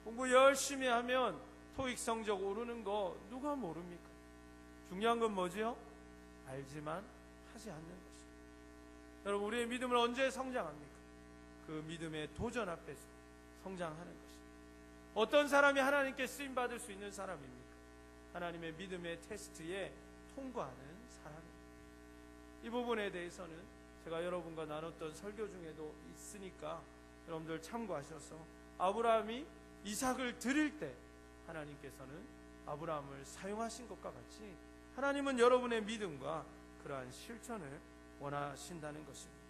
공부 열심히 하면 토익 성적 오르는 거 누가 모릅니까? 중요한 건 뭐지요? 알지만 하지 않는 것입니다. 여러분, 우리의 믿음을 언제 성장합니까? 그 믿음의 도전 앞에서 성장하는 것입니다. 어떤 사람이 하나님께 쓰임받을 수 있는 사람입니까? 하나님의 믿음의 테스트에 통과하는 사람입니다. 이 부분에 대해서는 제가 여러분과 나눴던 설교 중에도 있으니까 여러분들 참고하셔서 아브라함이 이삭을 드릴 때 하나님께서는 아브라함을 사용하신 것과 같이 하나님은 여러분의 믿음과 그러한 실천을 원하신다는 것입니다.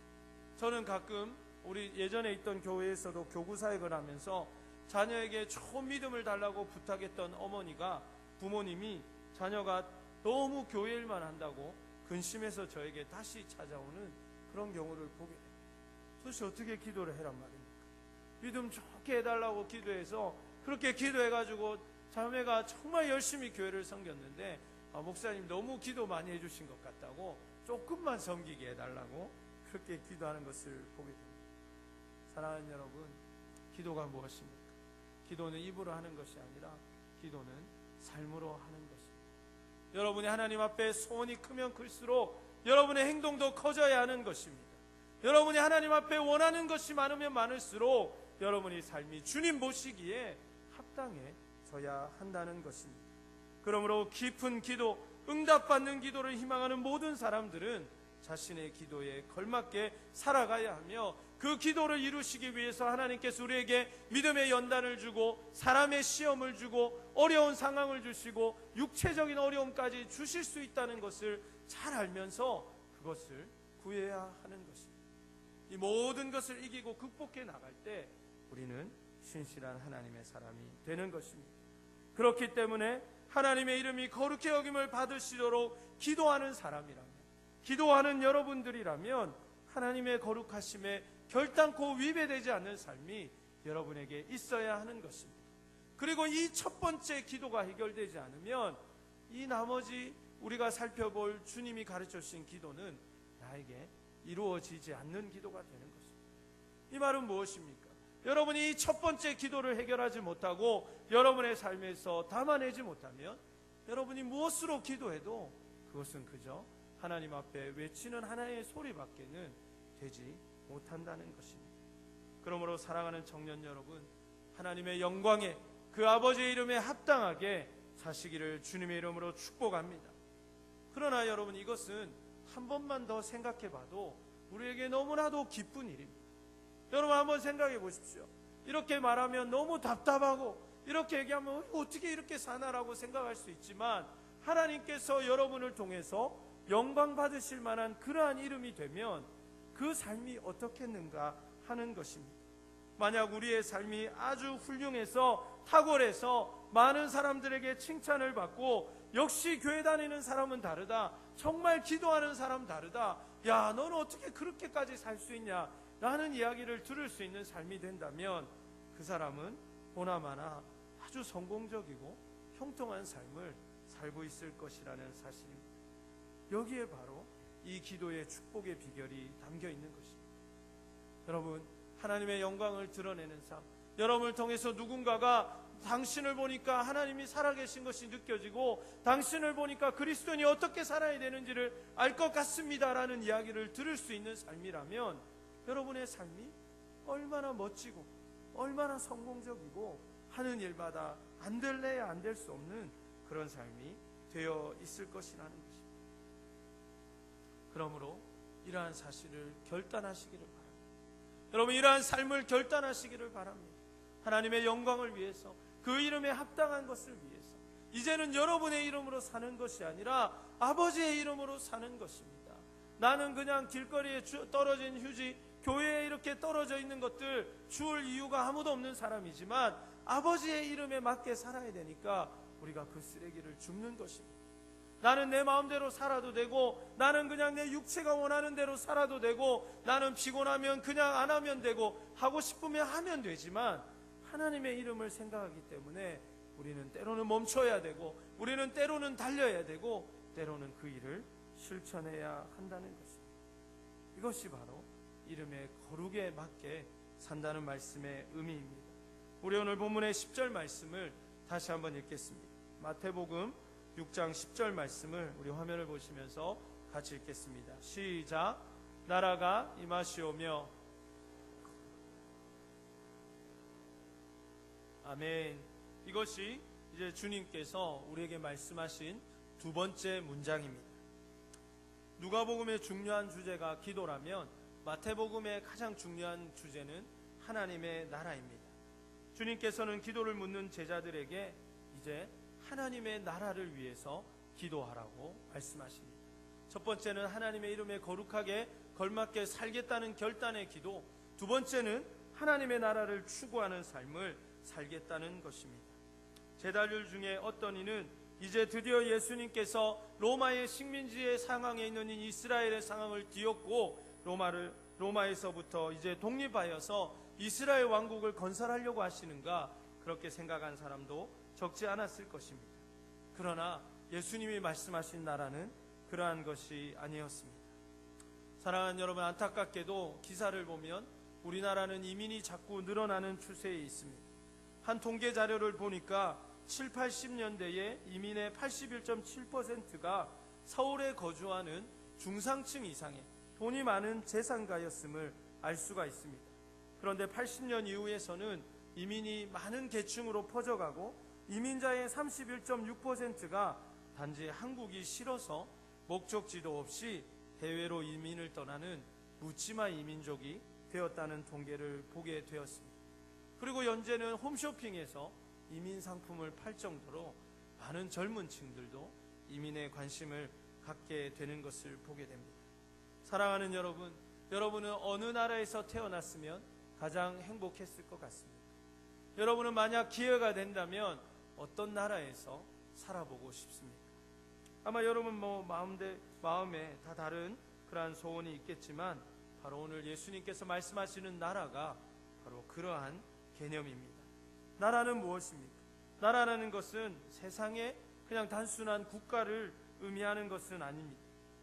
저는 가끔 우리 예전에 있던 교회에서도 교구 사역을 하면서 자녀에게 좋은 믿음을 달라고 부탁했던 어머니가, 부모님이 자녀가 너무 교회 일만 한다고 근심해서 저에게 다시 찾아오는 그런 경우를 보게 됩니다. 도대체 어떻게 기도를 해란 말입니까? 믿음 좋게 해달라고 기도해서 그렇게 기도해가지고 자매가 정말 열심히 교회를 섬겼는데 목사님 너무 기도 많이 해주신 것 같다고 조금만 섬기게 해달라고 그렇게 기도하는 것을 보게 됩니다. 사랑하는 여러분, 기도가 무엇입니까? 기도는 입으로 하는 것이 아니라 기도는 삶으로 하는 것입니다. 여러분이 하나님 앞에 소원이 크면 클수록 여러분의 행동도 커져야 하는 것입니다. 여러분이 하나님 앞에 원하는 것이 많으면 많을수록 여러분의 삶이 주님 보시기에 합당해져야 한다는 것입니다. 그러므로 깊은 기도, 응답받는 기도를 희망하는 모든 사람들은 자신의 기도에 걸맞게 살아가야 하며, 그 기도를 이루시기 위해서 하나님께서 우리에게 믿음의 연단을 주고 사람의 시험을 주고 어려운 상황을 주시고 육체적인 어려움까지 주실 수 있다는 것을 잘 알면서 그것을 구해야 하는 것입니다. 이 모든 것을 이기고 극복해 나갈 때 우리는 신실한 하나님의 사람이 되는 것입니다. 그렇기 때문에 하나님의 이름이 거룩히 여김을 받으시도록 기도하는 사람이라면, 기도하는 여러분들이라면 하나님의 거룩하심에 결단코 위배되지 않는 삶이 여러분에게 있어야 하는 것입니다. 그리고 이 첫 번째 기도가 해결되지 않으면 이 나머지 우리가 살펴볼 주님이 가르쳐 주신 기도는 나에게 이루어지지 않는 기도가 되는 것입니다. 이 말은 무엇입니까? 여러분이 이 첫 번째 기도를 해결하지 못하고 여러분의 삶에서 담아내지 못하면 여러분이 무엇으로 기도해도 그것은 그저 하나님 앞에 외치는 하나의 소리밖에는 되지 못한다는 것입니다. 그러므로 사랑하는 청년 여러분, 하나님의 영광에 그 아버지의 이름에 합당하게 사시기를 주님의 이름으로 축복합니다. 그러나 여러분, 이것은 한 번만 더 생각해 봐도 우리에게 너무나도 기쁜 일입니다. 여러분 한번 생각해 보십시오. 이렇게 말하면 너무 답답하고 이렇게 얘기하면 어떻게 이렇게 사나라고 생각할 수 있지만, 하나님께서 여러분을 통해서 영광 받으실 만한 그러한 이름이 되면 그 삶이 어떻겠는가 하는 것입니다. 만약 우리의 삶이 아주 훌륭해서 탁월해서 많은 사람들에게 칭찬을 받고 역시 교회 다니는 사람은 다르다, 정말 기도하는 사람 다르다, 야 너는 어떻게 그렇게까지 살 수 있냐 라는 이야기를 들을 수 있는 삶이 된다면 그 사람은 보나마나 아주 성공적이고 형통한 삶을 살고 있을 것이라는 사실입니다. 여기에 바로 이 기도의 축복의 비결이 담겨 있는 것입니다. 여러분, 하나님의 영광을 드러내는 삶, 여러분을 통해서 누군가가 당신을 보니까 하나님이 살아계신 것이 느껴지고 당신을 보니까 그리스도인이 어떻게 살아야 되는지를 알 것 같습니다라는 이야기를 들을 수 있는 삶이라면 여러분의 삶이 얼마나 멋지고 얼마나 성공적이고 하는 일마다 안 될래야 안 될 수 없는 그런 삶이 되어 있을 것이라는 것입니다. 그러므로 이러한 사실을 결단하시기를 바랍니다. 여러분, 이러한 삶을 결단하시기를 바랍니다. 하나님의 영광을 위해서, 그 이름에 합당한 것을 위해서 이제는 여러분의 이름으로 사는 것이 아니라 아버지의 이름으로 사는 것입니다. 나는 그냥 길거리에 떨어진 휴지, 교회에 이렇게 떨어져 있는 것들 주울 이유가 아무도 없는 사람이지만 아버지의 이름에 맞게 살아야 되니까 우리가 그 쓰레기를 줍는 것입니다. 나는 내 마음대로 살아도 되고, 나는 그냥 내 육체가 원하는 대로 살아도 되고, 나는 피곤하면 그냥 안 하면 되고, 하고 싶으면 하면 되지만 하나님의 이름을 생각하기 때문에 우리는 때로는 멈춰야 되고, 우리는 때로는 달려야 되고, 때로는 그 일을 실천해야 한다는 것입니다. 이것이 바로 이름의 거룩에 맞게 산다는 말씀의 의미입니다. 우리 오늘 본문의 10절 말씀을 다시 한번 읽겠습니다. 마태복음 6장 10절 말씀을 우리 화면을 보시면서 같이 읽겠습니다. 시작. 나라가 임하시오며. 아멘. 이것이 이제 주님께서 우리에게 말씀하신 두 번째 문장입니다. 누가복음의 중요한 주제가 기도라면 마태복음의 가장 중요한 주제는 하나님의 나라입니다. 주님께서는 기도를 묻는 제자들에게 이제 하나님의 나라를 위해서 기도하라고 말씀하십니다. 첫 번째는 하나님의 이름에 거룩하게 걸맞게 살겠다는 결단의 기도, 두 번째는 하나님의 나라를 추구하는 삶을 살겠다는 것입니다. 제자들 중에 어떤 이는 이제 드디어 예수님께서 로마의 식민지의 상황에 있는 이 이스라엘의 상황을 뒤엎고 로마에서부터 이제 독립하여서 이스라엘 왕국을 건설하려고 하시는가, 그렇게 생각한 사람도 적지 않았을 것입니다. 그러나 예수님이 말씀하신 나라는 그러한 것이 아니었습니다. 사랑하는 여러분, 안타깝게도 기사를 보면 우리나라는 이민이 자꾸 늘어나는 추세에 있습니다. 한 통계 자료를 보니까 7, 80년대에 이민의 81.7%가 서울에 거주하는 중상층 이상의 돈이 많은 재산가였음을 알 수가 있습니다. 그런데 80년 이후에서는 이민이 많은 계층으로 퍼져가고 이민자의 31.6%가 단지 한국이 싫어서 목적지도 없이 해외로 이민을 떠나는 묻지마 이민족이 되었다는 통계를 보게 되었습니다. 그리고 현재는 홈쇼핑에서 이민 상품을 팔 정도로 많은 젊은 층들도 이민에 관심을 갖게 되는 것을 보게 됩니다. 사랑하는 여러분, 여러분은 어느 나라에서 태어났으면 가장 행복했을 것 같습니다. 여러분은 만약 기회가 된다면 어떤 나라에서 살아보고 싶습니까? 아마 여러분 마음에 다 다른 그러한 소원이 있겠지만 바로 오늘 예수님께서 말씀하시는 나라가 바로 그러한 개념입니다. 나라는 무엇입니까? 나라라는 것은 세상에 그냥 단순한 국가를 의미하는 것은 아닙니다.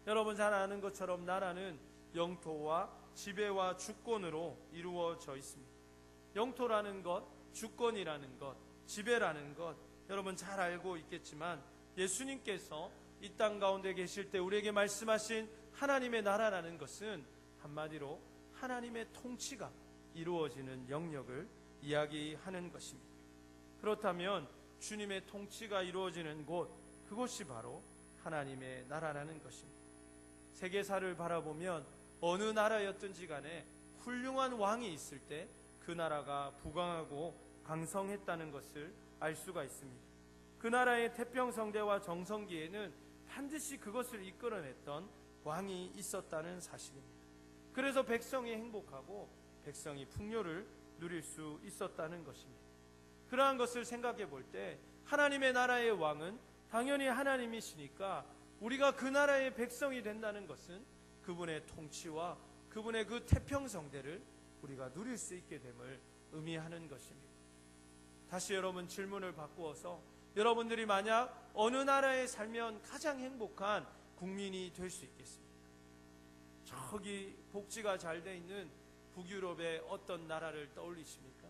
여러분 잘 아는 것처럼 나라는 영토와 지배와 주권으로 이루어져 있습니다. 영토라는 것, 주권이라는 것, 지배라는 것, 여러분 잘 알고 있겠지만 예수님께서 이 땅 가운데 계실 때 우리에게 말씀하신 하나님의 나라라는 것은 한마디로 하나님의 통치가 이루어지는 영역을 이야기하는 것입니다. 그렇다면 주님의 통치가 이루어지는 곳, 그곳이 바로 하나님의 나라라는 것입니다. 세계사를 바라보면 어느 나라였든지 간에 훌륭한 왕이 있을 때 그 나라가 부강하고 강성했다는 것을 알 수가 있습니다. 그 나라의 태평성대와 정성기에는 반드시 그것을 이끌어냈던 왕이 있었다는 사실입니다. 그래서 백성이 행복하고 백성이 풍요를 누릴 수 있었다는 것입니다. 그러한 것을 생각해 볼 때 하나님의 나라의 왕은 당연히 하나님이시니까 우리가 그 나라의 백성이 된다는 것은 그분의 통치와 그분의 그 태평성대를 우리가 누릴 수 있게 됨을 의미하는 것입니다. 다시 여러분 질문을 바꾸어서 여러분들이 만약 어느 나라에 살면 가장 행복한 국민이 될 수 있겠습니까? 저기 복지가 잘 돼 있는 북유럽의 어떤 나라를 떠올리십니까?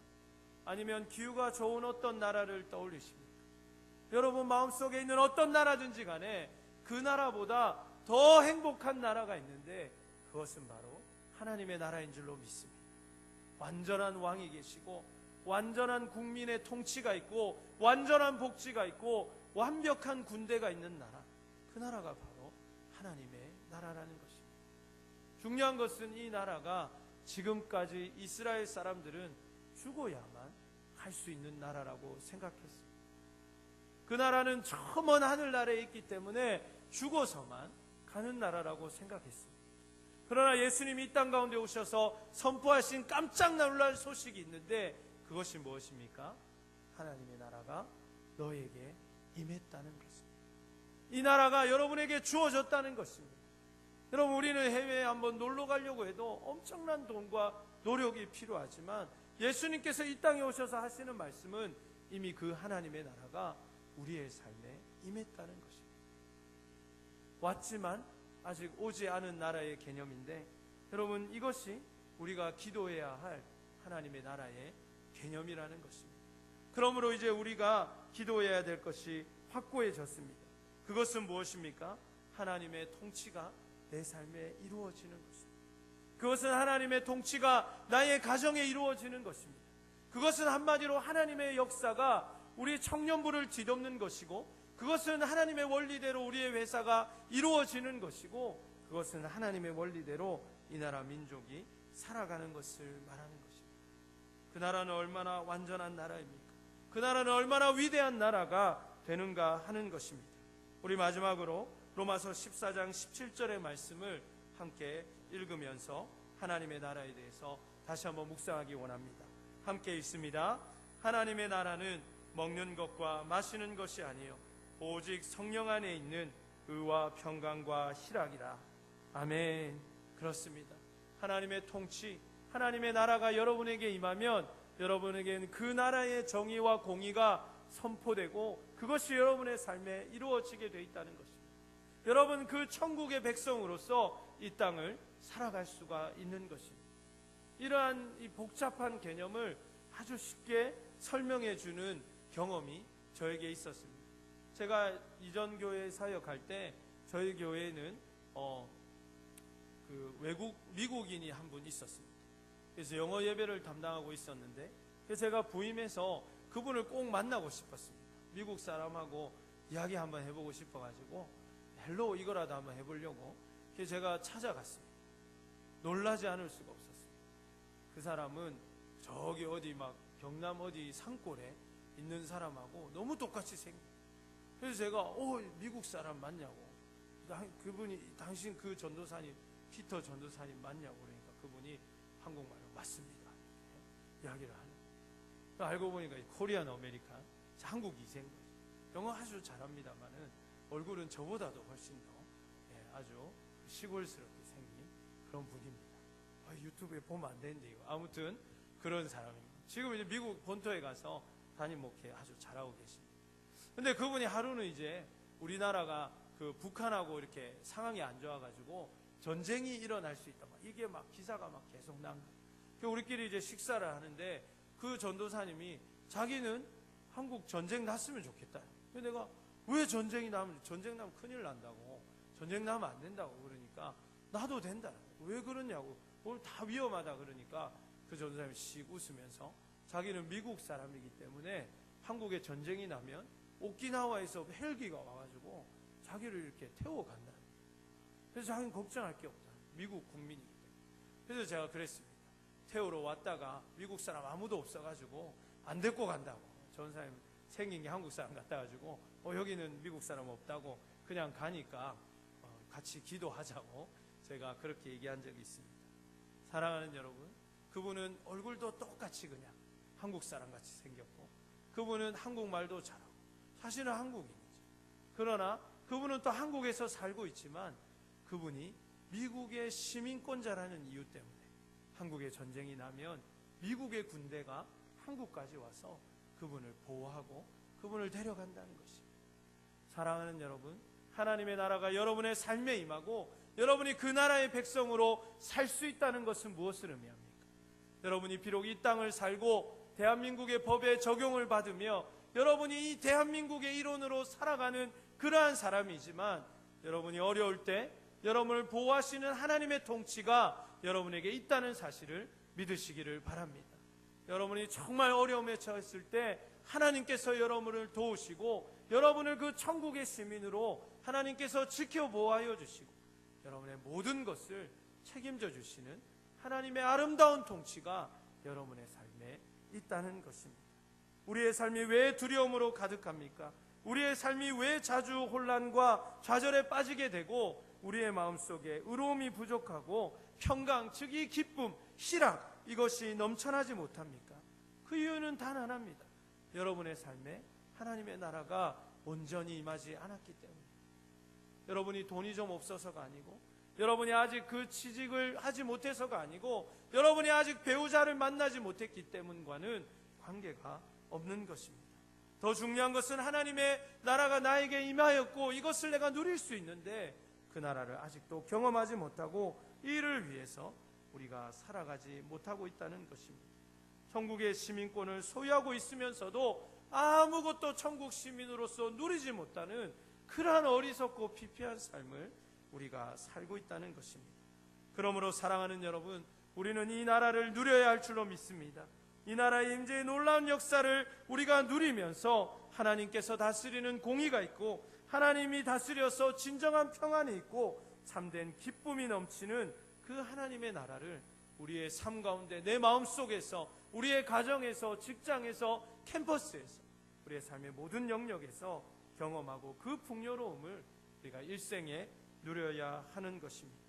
아니면 기후가 좋은 어떤 나라를 떠올리십니까? 여러분 마음속에 있는 어떤 나라든지 간에 그 나라보다 더 행복한 나라가 있는데 그것은 바로 하나님의 나라인 줄로 믿습니다. 완전한 왕이 계시고 완전한 국민의 통치가 있고 완전한 복지가 있고 완벽한 군대가 있는 나라, 그 나라가 바로 하나님의 나라라는 것입니다. 중요한 것은 이 나라가 지금까지 이스라엘 사람들은 죽어야만 갈 수 있는 나라라고 생각했습니다. 그 나라는 저 먼 하늘나라에 있기 때문에 죽어서만 가는 나라라고 생각했습니다. 그러나 예수님이 이 땅 가운데 오셔서 선포하신 깜짝 놀랄 소식이 있는데 그것이 무엇입니까? 하나님의 나라가 너에게 임했다는 것입니다. 이 나라가 여러분에게 주어졌다는 것입니다. 여러분 우리는 해외에 한번 놀러 가려고 해도 엄청난 돈과 노력이 필요하지만 예수님께서 이 땅에 오셔서 하시는 말씀은 이미 그 하나님의 나라가 우리의 삶에 임했다는 것입니다. 왔지만 아직 오지 않은 나라의 개념인데 여러분 이것이 우리가 기도해야 할 하나님의 나라의 개념이라는 것입니다. 그러므로 이제 우리가 기도해야 될 것이 확고해졌습니다. 그것은 무엇입니까? 하나님의 통치가 내 삶에 이루어지는 것입니다. 그것은 하나님의 통치가 나의 가정에 이루어지는 것입니다. 그것은 한마디로 하나님의 역사가 우리 청년부를 뒤덮는 것이고 그것은 하나님의 원리대로 우리의 회사가 이루어지는 것이고 그것은 하나님의 원리대로 이 나라 민족이 살아가는 것을 말하는 것입니다. 그 나라는 얼마나 완전한 나라입니까? 그 나라는 얼마나 위대한 나라가 되는가 하는 것입니다. 우리 마지막으로 로마서 14장 17절의 말씀을 함께 읽으면서 하나님의 나라에 대해서 다시 한번 묵상하기 원합니다. 함께 읽습니다. 하나님의 나라는 먹는 것과 마시는 것이 아니요 오직 성령 안에 있는 의와 평강과 희락이라. 아멘. 그렇습니다. 하나님의 통치, 하나님의 나라가 여러분에게 임하면 여러분에게는 그 나라의 정의와 공의가 선포되고 그것이 여러분의 삶에 이루어지게 되어 있다는 것입니다. 여러분 그 천국의 백성으로서 이 땅을 살아갈 수가 있는 것입니다. 이러한 이 복잡한 개념을 아주 쉽게 설명해 주는 경험이 저에게 있었습니다. 제가 이전 교회 사역할 때 저희 교회에는 미국인이 한 분 있었습니다. 그래서 영어 예배를 담당하고 있었는데 제가 부임해서 그분을 꼭 만나고 싶었습니다. 미국 사람하고 이야기 한번 해보고 싶어가지고 헬로 이거라도 한번 해보려고 그래서 제가 찾아갔습니다. 놀라지 않을 수가 없었어요. 그 사람은 저기 어디 막 경남 어디 산골에 있는 사람하고 너무 똑같이 생긴. 그래서 제가 미국 사람 맞냐고. 그분이 당신 그 전도사님 피터 전도사님 맞냐고. 그러니까 그분이 한국말로 맞습니다. 이야기를 하는. 알고 보니까 코리안 아메리칸 한국 이세인 거죠. 영어 아주 잘합니다만은 얼굴은 저보다도 훨씬 더 아주 시골스럽게 생긴 그런 분입니다. 유튜브에 보면 안 되는데 이거. 아무튼 그런 사람입니다. 지금 이제 미국 본토에 가서 담임 목회 아주 잘하고 계십니다. 근데 그분이 하루는 이제 우리나라가 그 북한하고 이렇게 상황이 안 좋아가지고 전쟁이 일어날 수 있다. 이게 막 기사가 막 계속 난 거예요. 우리끼리 이제 식사를 하는데 그 전도사님이 자기는 한국 전쟁 났으면 좋겠다. 근데 내가 왜 전쟁 나면 큰일 난다고. 전쟁 나면 안 된다고. 그러니까 나도 된다. 왜 그러냐고. 오늘 다 위험하다. 그러니까 그 전도사님이 씩 웃으면서 자기는 미국 사람이기 때문에 한국에 전쟁이 나면 오키나와에서 헬기가 와가지고 자기를 이렇게 태워간다. 그래서 자기는 걱정할 게 없다. 미국 국민이기 때문에. 그래서 제가 그랬습니다. 태우러 왔다가 미국 사람 아무도 없어가지고 안 데리고 간다고. 전사님 생긴 게 한국 사람 같아가지고 여기는 미국 사람 없다고 그냥 가니까 같이 기도하자고 제가 그렇게 얘기한 적이 있습니다. 사랑하는 여러분, 그분은 얼굴도 똑같이 그냥 한국 사람 같이 생겼고 그분은 한국말도 잘하고 사실은 한국인이죠. 그러나 그분은 또 한국에서 살고 있지만 그분이 미국의 시민권자라는 이유 때문에 한국에 전쟁이 나면 미국의 군대가 한국까지 와서 그분을 보호하고 그분을 데려간다는 것입니다. 사랑하는 여러분, 하나님의 나라가 여러분의 삶에 임하고 여러분이 그 나라의 백성으로 살 수 있다는 것은 무엇을 의미합니까? 여러분이 비록 이 땅을 살고 대한민국의 법에 적용을 받으며 여러분이 이 대한민국의 일원으로 살아가는 그러한 사람이지만 여러분이 어려울 때 여러분을 보호하시는 하나님의 통치가 여러분에게 있다는 사실을 믿으시기를 바랍니다. 여러분이 정말 어려움에 처했을 때 하나님께서 여러분을 도우시고 여러분을 그 천국의 시민으로 하나님께서 지켜 보호하여 주시고 여러분의 모든 것을 책임져 주시는 하나님의 아름다운 통치가 여러분의 삶에 있다는 것입니다. 우리의 삶이 왜 두려움으로 가득합니까? 우리의 삶이 왜 자주 혼란과 좌절에 빠지게 되고 우리의 마음속에 의로움이 부족하고 평강, 즉 이 기쁨, 희락 이것이 넘쳐나지 못합니까? 그 이유는 단 하나입니다. 여러분의 삶에 하나님의 나라가 온전히 임하지 않았기 때문입니다. 여러분이 돈이 좀 없어서가 아니고 여러분이 아직 그 취직을 하지 못해서가 아니고 여러분이 아직 배우자를 만나지 못했기 때문과는 관계가 없는 것입니다. 더 중요한 것은 하나님의 나라가 나에게 임하였고 이것을 내가 누릴 수 있는데 그 나라를 아직도 경험하지 못하고 이를 위해서 우리가 살아가지 못하고 있다는 것입니다. 천국의 시민권을 소유하고 있으면서도 아무것도 천국 시민으로서 누리지 못하는 그러한 어리석고 피폐한 삶을 우리가 살고 있다는 것입니다. 그러므로 사랑하는 여러분, 우리는 이 나라를 누려야 할 줄로 믿습니다. 이 나라의 임재의 놀라운 역사를 우리가 누리면서 하나님께서 다스리는 공의가 있고 하나님이 다스려서 진정한 평안이 있고 참된 기쁨이 넘치는 그 하나님의 나라를 우리의 삶 가운데 내 마음속에서 우리의 가정에서 직장에서 캠퍼스에서 우리의 삶의 모든 영역에서 경험하고 그 풍요로움을 우리가 일생에 누려야 하는 것입니다.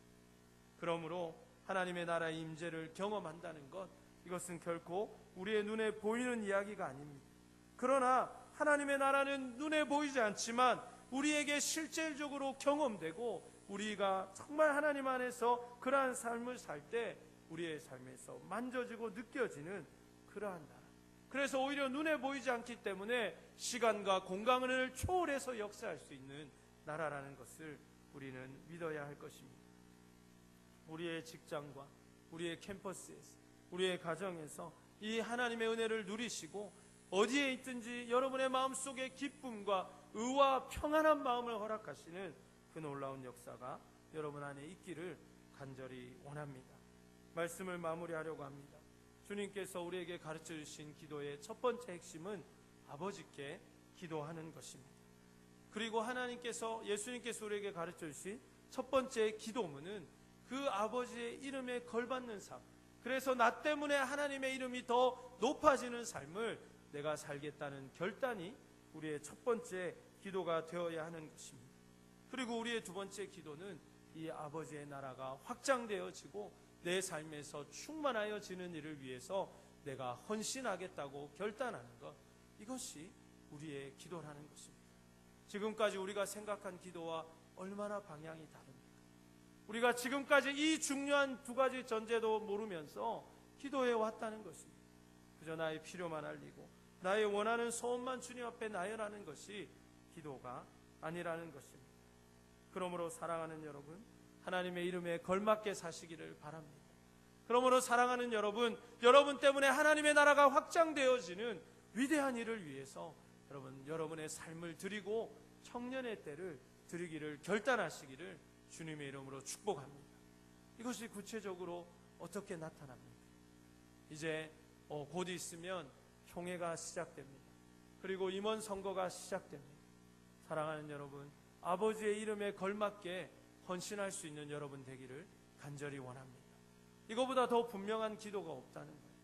그러므로 하나님의 나라의 임재를 경험한다는 것 이것은 결코 우리의 눈에 보이는 이야기가 아닙니다. 그러나 하나님의 나라는 눈에 보이지 않지만 우리에게 실질적으로 경험되고 우리가 정말 하나님 안에서 그러한 삶을 살 때 우리의 삶에서 만져지고 느껴지는 그러한 나라. 그래서 오히려 눈에 보이지 않기 때문에 시간과 공간을 초월해서 역사할 수 있는 나라라는 것을 우리는 믿어야 할 것입니다. 우리의 직장과 우리의 캠퍼스에서 우리의 가정에서 이 하나님의 은혜를 누리시고 어디에 있든지 여러분의 마음속에 기쁨과 의와 평안한 마음을 허락하시는 그 놀라운 역사가 여러분 안에 있기를 간절히 원합니다. 말씀을 마무리하려고 합니다. 주님께서 우리에게 가르쳐 주신 기도의 첫 번째 핵심은 아버지께 기도하는 것입니다. 그리고 하나님께서 예수님께서 우리에게 가르쳐 주신 첫 번째 기도문은 그 아버지의 이름에 걸받는 삶, 그래서 나 때문에 하나님의 이름이 더 높아지는 삶을 내가 살겠다는 결단이 우리의 첫 번째 기도가 되어야 하는 것입니다. 그리고 우리의 두 번째 기도는 이 아버지의 나라가 확장되어지고 내 삶에서 충만하여지는 일을 위해서 내가 헌신하겠다고 결단하는 것, 이것이 우리의 기도라는 것입니다. 지금까지 우리가 생각한 기도와 얼마나 방향이 다릅니까? 우리가 지금까지 이 중요한 두 가지 전제도 모르면서 기도해 왔다는 것입니다. 그저 나의 필요만 알리고 나의 원하는 소원만 주님 앞에 나열하는 것이 기도가 아니라는 것입니다. 그러므로 사랑하는 여러분, 하나님의 이름에 걸맞게 사시기를 바랍니다. 그러므로 사랑하는 여러분, 여러분 때문에 하나님의 나라가 확장되어지는 위대한 일을 위해서 여러분의 삶을 드리고 청년의 때를 드리기를 결단하시기를 주님의 이름으로 축복합니다. 이것이 구체적으로 어떻게 나타납니까? 이제 곧 있으면 총회가 시작됩니다. 그리고 임원 선거가 시작됩니다. 사랑하는 여러분, 아버지의 이름에 걸맞게 헌신할 수 있는 여러분 되기를 간절히 원합니다. 이거보다 더 분명한 기도가 없다는 거예요.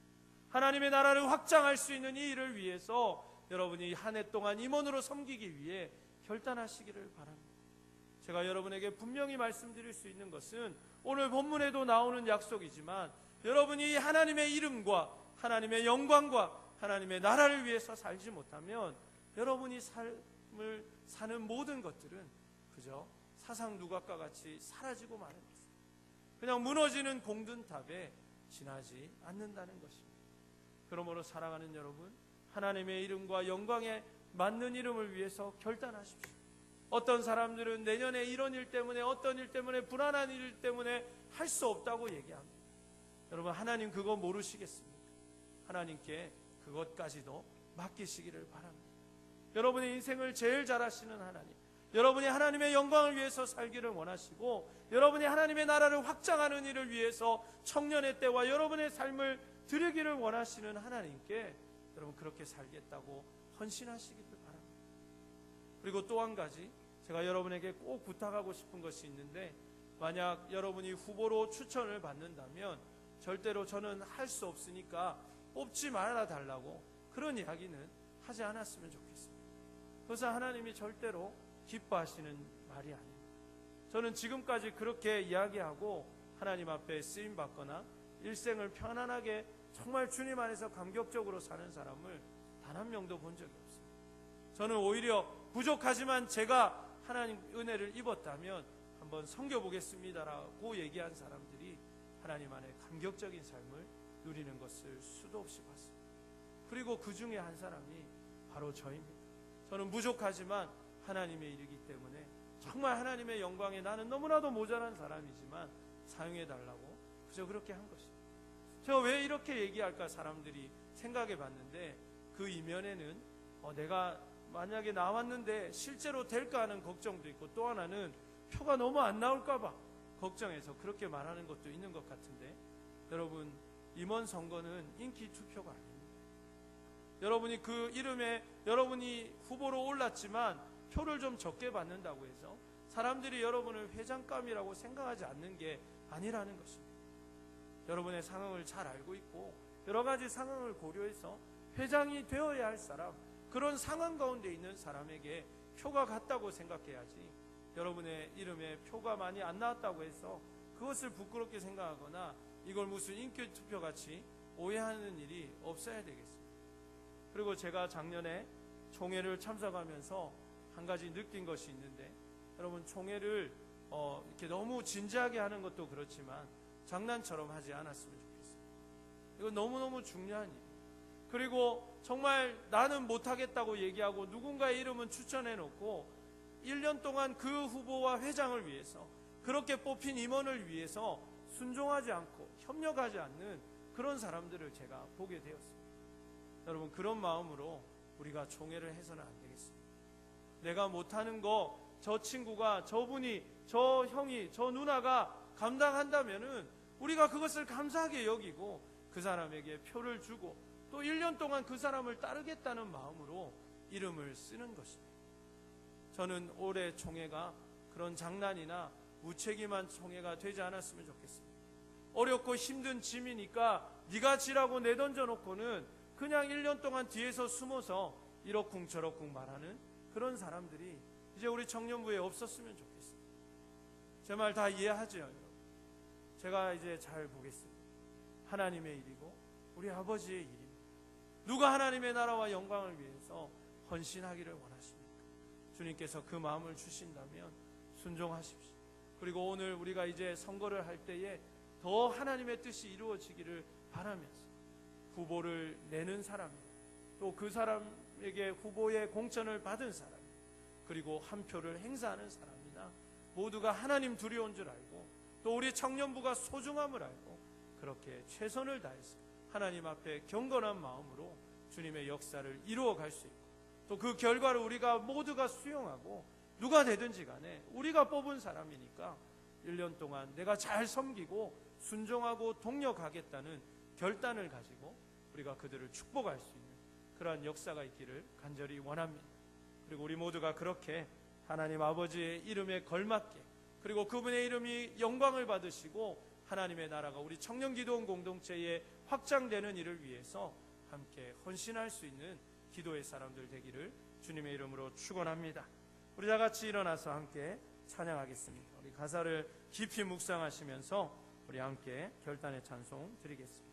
하나님의 나라를 확장할 수 있는 이 일을 위해서 여러분이 한 해 동안 임원으로 섬기기 위해 결단하시기를 바랍니다. 제가 여러분에게 분명히 말씀드릴 수 있는 것은 오늘 본문에도 나오는 약속이지만 여러분이 하나님의 이름과 하나님의 영광과 하나님의 나라를 위해서 살지 못하면 여러분이 삶을 사는 모든 것들은 그저 사상 누각과 같이 사라지고 마는 것입니다. 그냥 무너지는 공든탑에 지나지 않는다는 것입니다. 그러므로 사랑하는 여러분, 하나님의 이름과 영광에 맞는 이름을 위해서 결단하십시오. 어떤 사람들은 내년에 이런 일 때문에, 어떤 일 때문에, 불안한 일 때문에 할 수 없다고 얘기합니다. 여러분, 하나님 그거 모르시겠습니까? 하나님께 그것까지도 맡기시기를 바랍니다. 여러분의 인생을 제일 잘 아시는 하나님, 여러분이 하나님의 영광을 위해서 살기를 원하시고 여러분이 하나님의 나라를 확장하는 일을 위해서 청년의 때와 여러분의 삶을 드리기를 원하시는 하나님께 여러분 그렇게 살겠다고 헌신하시기를 바랍니다. 그리고 또 한 가지 제가 여러분에게 꼭 부탁하고 싶은 것이 있는데, 만약 여러분이 후보로 추천을 받는다면 절대로 저는 할 수 없으니까 뽑지 말아 달라고 그런 이야기는 하지 않았으면 좋겠습니다. 그것은 하나님이 절대로 기뻐하시는 말이 아닙니다. 저는 지금까지 그렇게 이야기하고 하나님 앞에 쓰임받거나 일생을 편안하게 정말 주님 안에서 감격적으로 사는 사람을 단 한 명도 본 적이 없습니다. 저는 오히려 부족하지만 제가 하나님 은혜를 입었다면 한번 섬겨보겠습니다라고 얘기한 사람들이 하나님 안에 감격적인 삶을 누리는 것을 수도 없이 봤습니다. 그리고 그 중에 한 사람이 바로 저입니다. 저는 부족하지만 하나님의 일이기 때문에 정말 하나님의 영광에 나는 너무나도 모자란 사람이지만 사용해달라고 그저 그렇게 한 것입니다. 제가 왜 이렇게 얘기할까 사람들이 생각해 봤는데, 그 이면에는 내가 만약에 나왔는데 실제로 될까 하는 걱정도 있고, 또 하나는 표가 너무 안 나올까 봐 걱정해서 그렇게 말하는 것도 있는 것 같은데, 여러분, 임원 선거는 인기 투표가 아닙니다. 여러분이 그 이름에 여러분이 후보로 올랐지만 표를 좀 적게 받는다고 해서 사람들이 여러분을 회장감이라고 생각하지 않는 게 아니라는 것입니다. 여러분의 상황을 잘 알고 있고 여러 가지 상황을 고려해서 회장이 되어야 할 사람, 그런 상황 가운데 있는 사람에게 표가 갔다고 생각해야지, 여러분의 이름에 표가 많이 안 나왔다고 해서 그것을 부끄럽게 생각하거나 이걸 무슨 인기 투표같이 오해하는 일이 없어야 되겠습니다. 그리고 제가 작년에 총회를 참석하면서 한 가지 느낀 것이 있는데, 여러분 총회를 이렇게 너무 진지하게 하는 것도 그렇지만 장난처럼 하지 않았으면 좋겠어요. 이건 너무너무 중요한 일이에요. 그리고 정말 나는 못하겠다고 얘기하고 누군가의 이름은 추천해놓고 1년 동안 그 후보와 회장을 위해서, 그렇게 뽑힌 임원을 위해서 순종하지 않고 협력하지 않는 그런 사람들을 제가 보게 되었습니다. 여러분, 그런 마음으로 우리가 총회를 해서는 안 되겠습니다. 내가 못하는 거 저 친구가, 저분이, 저 형이, 저 누나가 감당한다면은 우리가 그것을 감사하게 여기고 그 사람에게 표를 주고 또 1년 동안 그 사람을 따르겠다는 마음으로 이름을 쓰는 것입니다. 저는 올해 총회가 그런 장난이나 무책임한 총회가 되지 않았으면 좋겠습니다. 어렵고 힘든 짐이니까 네가 지라고 내던져놓고는 그냥 1년 동안 뒤에서 숨어서 이러쿵 저러쿵 말하는 그런 사람들이 이제 우리 청년부에 없었으면 좋겠습니다. 제 말 다 이해하죠, 여러분? 제가 이제 잘 보겠습니다. 하나님의 일이고 우리 아버지의 일입니다. 누가 하나님의 나라와 영광을 위해서 헌신하기를 원하십니까? 주님께서 그 마음을 주신다면 순종하십시오. 그리고 오늘 우리가 이제 선거를 할 때에 더 하나님의 뜻이 이루어지기를 바라면서 후보를 내는 사람, 또 그 사람에게 후보의 공천을 받은 사람, 그리고 한 표를 행사하는 사람이나 모두가 하나님 두려운 줄 알고 또 우리 청년부가 소중함을 알고 그렇게 최선을 다해서 하나님 앞에 경건한 마음으로 주님의 역사를 이루어갈 수 있고 또 그 결과를 우리가 모두가 수용하고 누가 되든지 간에 우리가 뽑은 사람이니까 1년 동안 내가 잘 섬기고 순종하고 동력하겠다는 결단을 가지고 우리가 그들을 축복할 수 있는 그러한 역사가 있기를 간절히 원합니다. 그리고 우리 모두가 그렇게 하나님 아버지의 이름에 걸맞게 그리고 그분의 이름이 영광을 받으시고 하나님의 나라가 우리 청년기도원 공동체에 확장되는 일을 위해서 함께 헌신할 수 있는 기도의 사람들 되기를 주님의 이름으로 축원합니다. 우리 다 같이 일어나서 함께 찬양하겠습니다. 우리 가사를 깊이 묵상하시면서 우리 함께 결단의 찬송 드리겠습니다.